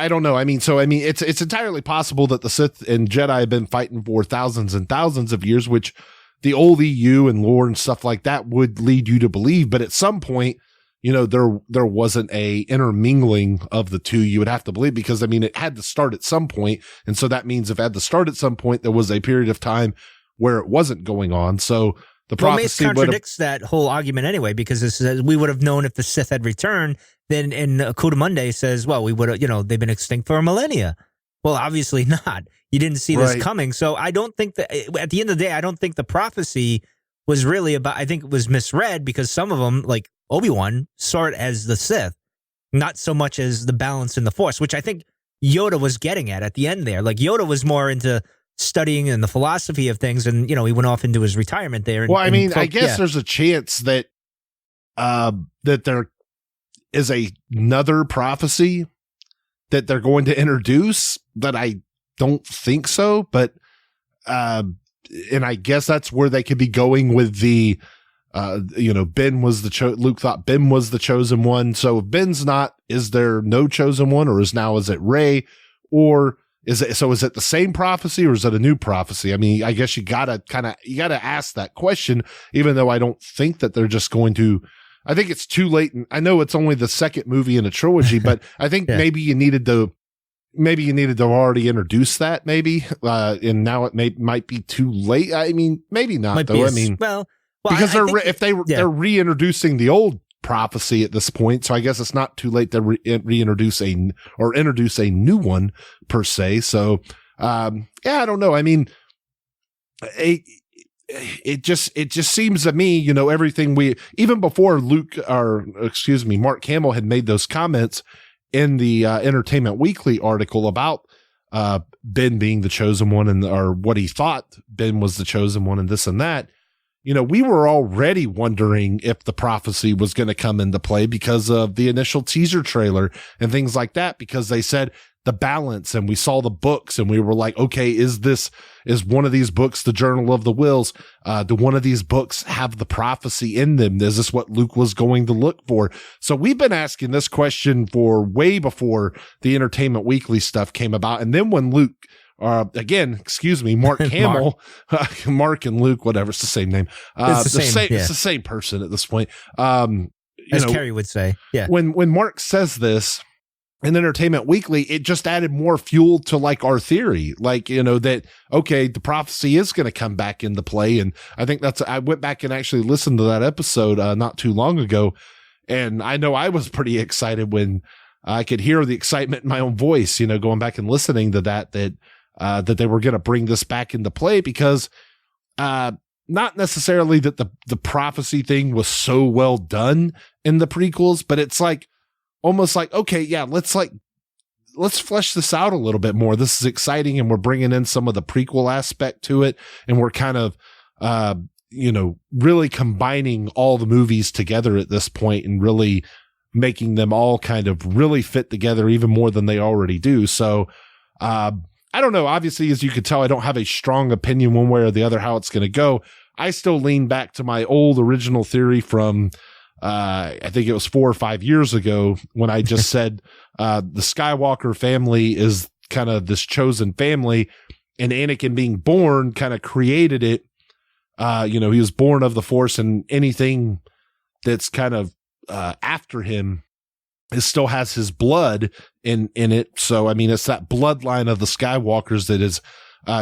Speaker 4: don't know. It's entirely possible that the Sith and Jedi have been fighting for thousands and thousands of years, which the old EU and lore and stuff like that would lead you to believe. But at some point, there wasn't a intermingling of the two, you would have to believe, because it had to start at some point. And so that means if it had to start at some point, there was a period of time where it wasn't going on. So the prophecy
Speaker 2: contradicts that whole argument anyway, because it says we would have known if the Sith had returned. Then in Kudamunde says, well, we would have, they've been extinct for a millennia. Well, obviously not. You didn't see this coming. So I don't think that at the end of the day, I don't think the prophecy was really about, I think it was misread, because some of them, like Obi-Wan, saw it as the Sith, not so much as the balance in the Force, which I think Yoda was getting at the end there. Like Yoda was more into studying and the philosophy of things, and he went off into his retirement there.
Speaker 4: I guess there's a chance that that there is another prophecy that they're going to introduce, that I don't think so, but and I guess that's where they could be going with the Ben was Luke thought Ben was the chosen one. So if Ben's not, is there no chosen one, or is it Rey, or is it the same prophecy, or is it a new prophecy? I guess you gotta ask that question, even though I don't think that they're just going to. I think it's too late. And I know it's only the second movie in a trilogy, but I think maybe you needed to already introduce that, maybe. And now it might be too late. Maybe not, though. Because they're reintroducing the old prophecy at this point, so I guess it's not too late to reintroduce introduce a new one per se. So, I don't know. It just seems to me, everything even before Mark Hamill had made those comments in the Entertainment Weekly article about Ben being the chosen one, or what he thought Ben was the chosen one, and this and that. We were already wondering if the prophecy was going to come into play because of the initial teaser trailer and things like that, because they said the balance, and we saw the books, and we were like, okay, is one of these books the Journal of the Wills? Do one of these books have the prophecy in them? Is this what Luke was going to look for? So we've been asking this question for way before the Entertainment Weekly stuff came about. And then when Luke, Mark Hamill, Mark and Luke, whatever, it's the same name. It's the same person at this point.
Speaker 2: As Carrie would say, yeah.
Speaker 4: When Mark says this in Entertainment Weekly, it just added more fuel to our theory, that, okay, the prophecy is going to come back into play. And I think I went back and actually listened to that episode not too long ago. And I know I was pretty excited when I could hear the excitement in my own voice, going back and listening to that they were going to bring this back into play, because not necessarily that the prophecy thing was so well done in the prequels, but it's almost okay, yeah, let's flesh this out a little bit more. This is exciting, and we're bringing in some of the prequel aspect to it, and we're kind of really combining all the movies together at this point, and really making them all kind of really fit together even more than they already do. So, I don't know. Obviously, as you could tell, I don't have a strong opinion one way or the other how it's going to go. I still lean back to my old original theory from, I think it was 4 or 5 years ago when I just said, the Skywalker family is kind of this chosen family, and Anakin being born kind of created it. He was born of the Force, and anything that's kind of, after him, it still has his blood in it. So, I mean, it's that bloodline of the Skywalkers that is,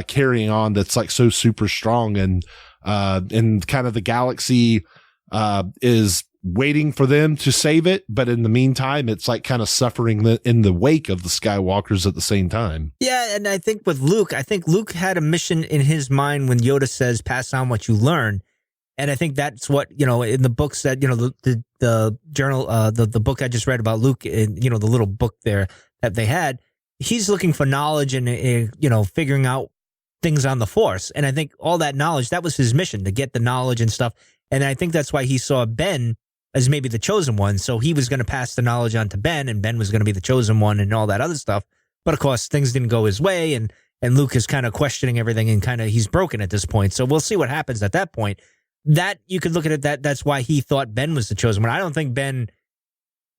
Speaker 4: carrying on that's like so super strong, and kind of the galaxy, is waiting for them to save it. But in the meantime, it's like kind of suffering in the wake of the Skywalkers at the same time.
Speaker 2: Yeah. And I think with Luke, Luke had a mission in his mind when Yoda says, pass on what you learn. And I think that's what, in the books that, the journal, the book I just read about Luke, and, the little book there that they had, he's looking for knowledge and, figuring out things on the Force. And I think all that knowledge, that was his mission, to get the knowledge and stuff. And I think that's why he saw Ben as maybe the chosen one. So he was going to pass the knowledge on to Ben, and Ben was going to be the chosen one and all that other stuff. But of course, things didn't go his way. And Luke is kind of questioning everything, and kind of, he's broken at this point. So we'll see what happens at that point. That you could look at it, that's why he thought Ben was the chosen one. I don't think Ben,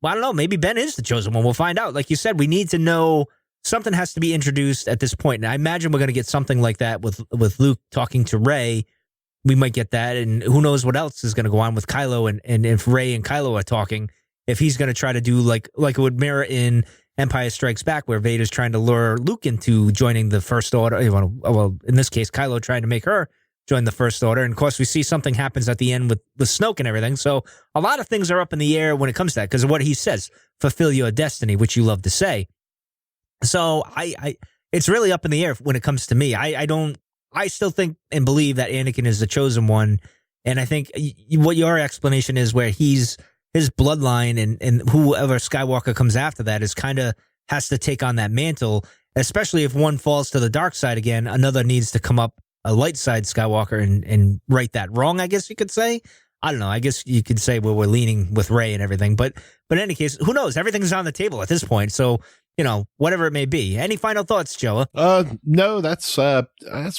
Speaker 2: well, I don't know, maybe Ben is the chosen one. We'll find out. Like you said, we need to know, something has to be introduced at this point. And I imagine we're going to get something like that with Luke talking to Rey. We might get that, and who knows what else is going to go on with Kylo, and if Rey and Kylo are talking, if he's going to try to do like it would mirror in Empire Strikes Back, where Vader's trying to lure Luke into joining the First Order. Well, in this case, Kylo trying to make her join the First Order. And of course, we see something happens at the end with Snoke and everything. So a lot of things are up in the air when it comes to that, because of what he says, fulfill your destiny, which you love to say. So it's really up in the air when it comes to me. I still think and believe that Anakin is the chosen one. And I think what your explanation is, where his bloodline and whoever Skywalker comes after that is kind of has to take on that mantle, especially if one falls to the dark side again, another needs to come up, a light side Skywalker, and right that wrong, I guess you could say. I don't know. I guess you could say, well, we're leaning with Rey and everything. But in any case, who knows? Everything's on the table at this point. So, whatever it may be. Any final thoughts, Joa?
Speaker 4: No, that's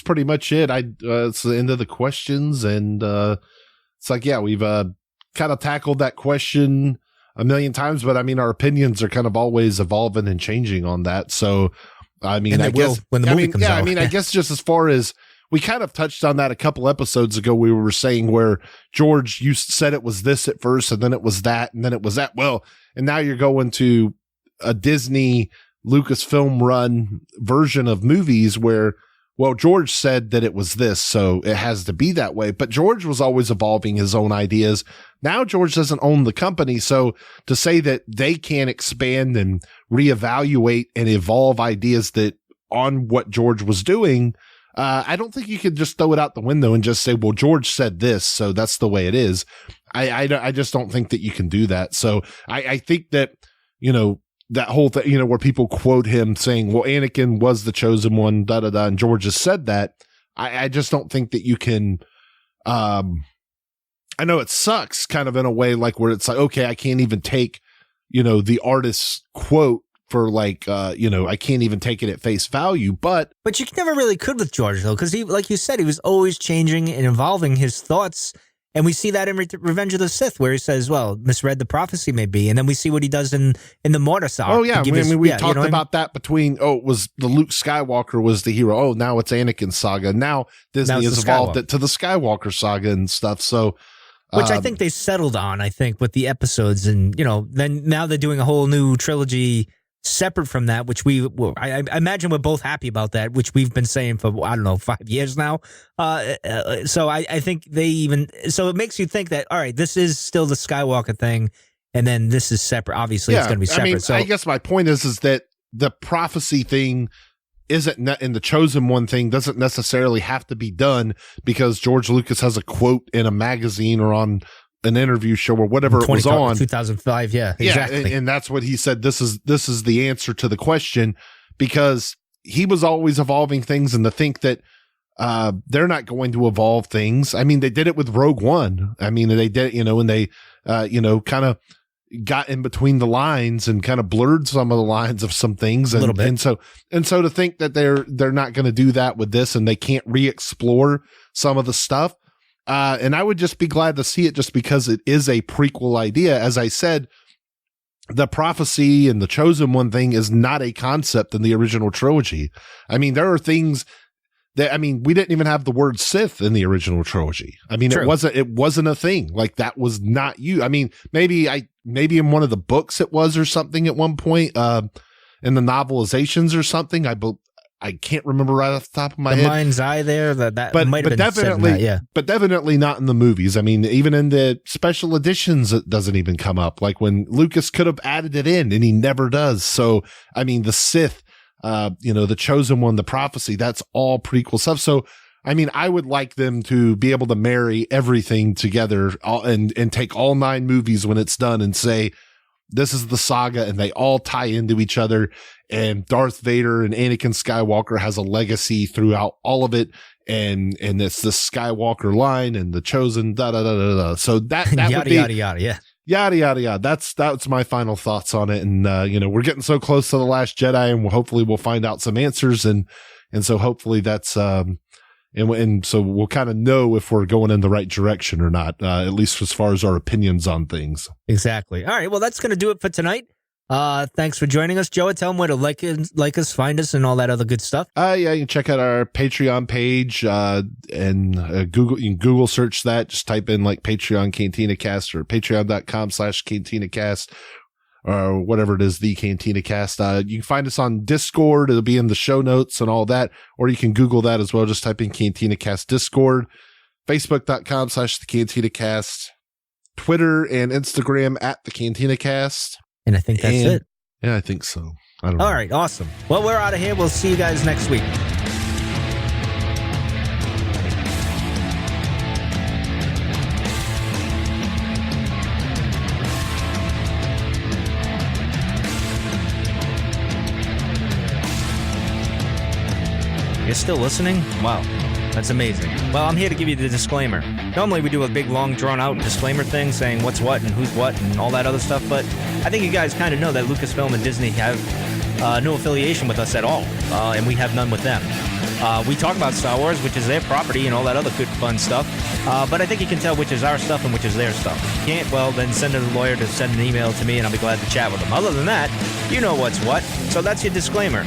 Speaker 4: pretty much it. It's the end of the questions, and it's like, yeah, we've kind of tackled that question a million times, but I mean, our opinions are kind of always evolving and changing on that. So, I mean, I guess
Speaker 2: when the movie comes out.
Speaker 4: I mean, I guess just as far as we kind of touched on that a couple episodes ago, we were saying where George, you said it was this at first, and then it was that, and then it was that. Well, and now you're going to a Disney Lucasfilm run version of movies where, well, George said that it was this, so it has to be that way. But George was always evolving his own ideas. Now George doesn't own the company. So to say that they can't expand and reevaluate and evolve ideas that on what George was doing, I don't think you could just throw it out the window and just say, well, George said this, so that's the way it is. I just don't think that you can do that. So I think that, that whole thing, where people quote him saying, well, Anakin was the chosen one, and George has said that. I just don't think that you can, I know it sucks kind of in a way, like where it's like, okay, I can't even take, the artist's quote for like, I can't even take it at face value, but
Speaker 2: you never really could with George, though, because he, like you said, he was always changing and evolving his thoughts. And we see that in Revenge of the Sith, where he says, well, misread the prophecy may be. And then we see what he does in the Mortar Saga.
Speaker 4: Oh, yeah. We talked about that between, it was the Luke Skywalker was the hero. Oh, now it's Anakin's saga. Now Disney has evolved it to the Skywalker saga and stuff. So,
Speaker 2: which I think they settled on, with the episodes. And, then now they're doing a whole new trilogy separate from that, which I imagine we're both happy about that, which we've been saying for, 5 years now. So I think so it makes you think that, all right, this is still the Skywalker thing, and then this is separate. Obviously, it's going to be separate.
Speaker 4: I guess my point is that the prophecy thing and the chosen one thing doesn't necessarily have to be done because George Lucas has a quote in a magazine or on an interview show or whatever it was on
Speaker 2: 2005. Yeah, exactly.
Speaker 4: And that's what he said. This is the answer to the question, because he was always evolving things, and to think that they're not going to evolve things. I mean, they did it with Rogue One. I mean, they did, and they, kind of got in between the lines and kind of blurred some of the lines of some things. And,
Speaker 2: a little bit.
Speaker 4: And so to think that they're not going to do that with this and they can't re-explore some of the stuff. And I would just be glad to see it just because it is a prequel idea. As I said, the prophecy and the chosen one thing is not a concept in the original trilogy. I mean, there are things that, we didn't even have the word Sith in the original trilogy. I mean,
Speaker 2: True.
Speaker 4: it wasn't a thing. Like, that was not you. I mean, maybe in one of the books it was or something at one point, in the novelizations or something. I can't remember right off the top of my head.
Speaker 2: The mind's eye there, that
Speaker 4: But
Speaker 2: might have been
Speaker 4: definitely,
Speaker 2: said in that, yeah.
Speaker 4: but definitely not in the movies. I mean, even in the special editions, it doesn't even come up. Like when Lucas could have added it in, and he never does. So, I mean, the Sith, the chosen one, the prophecy, that's all prequel stuff. So, I mean, I would like them to be able to marry everything together and take all 9 movies when it's done and say, this is the saga, and they all tie into each other. And Darth Vader and Anakin Skywalker has a legacy throughout all of it. And it's the Skywalker line and the chosen, da da da da da. So that
Speaker 2: yada,
Speaker 4: would be
Speaker 2: yada, yada, yeah.
Speaker 4: Yada yada yada. That's my final thoughts on it. And we're getting so close to The Last Jedi, and hopefully we'll find out some answers. And so hopefully that's and so we'll kind of know if we're going in the right direction or not, at least as far as our opinions on things.
Speaker 2: Exactly. All right. Well, that's going to do it for tonight. Thanks for joining us, Joe. Tell them where to like us, find us, and all that other good stuff.
Speaker 4: Yeah, you can check out our Patreon page, and Google. You can Google search that. Just type in like Patreon Cantina Cast or patreon.com/Cantina Cast or whatever it is, the Cantina Cast. You can find us on Discord. It'll be in the show notes and all that, or you can Google that as well. Just type in Cantina Cast Discord, Facebook.com/the Cantina Cast, Twitter and Instagram @the Cantina Cast.
Speaker 2: And I think that's it.
Speaker 4: Yeah, I think so. I don't know.
Speaker 2: All right, awesome. Well, we're out of here. We'll see you guys next week. You're still listening? Wow. That's amazing. Well, I'm here to give you the disclaimer. Normally we do a big, long, drawn-out disclaimer thing saying what's what and who's what and all that other stuff, but I think you guys kind of know that Lucasfilm and Disney have no affiliation with us at all, and we have none with them. We talk about Star Wars, which is their property, and all that other good, fun stuff, but I think you can tell which is our stuff and which is their stuff. If you can't, well, then send a lawyer to send an email to me, and I'll be glad to chat with them. Other than that, you know what's what, so that's your disclaimer.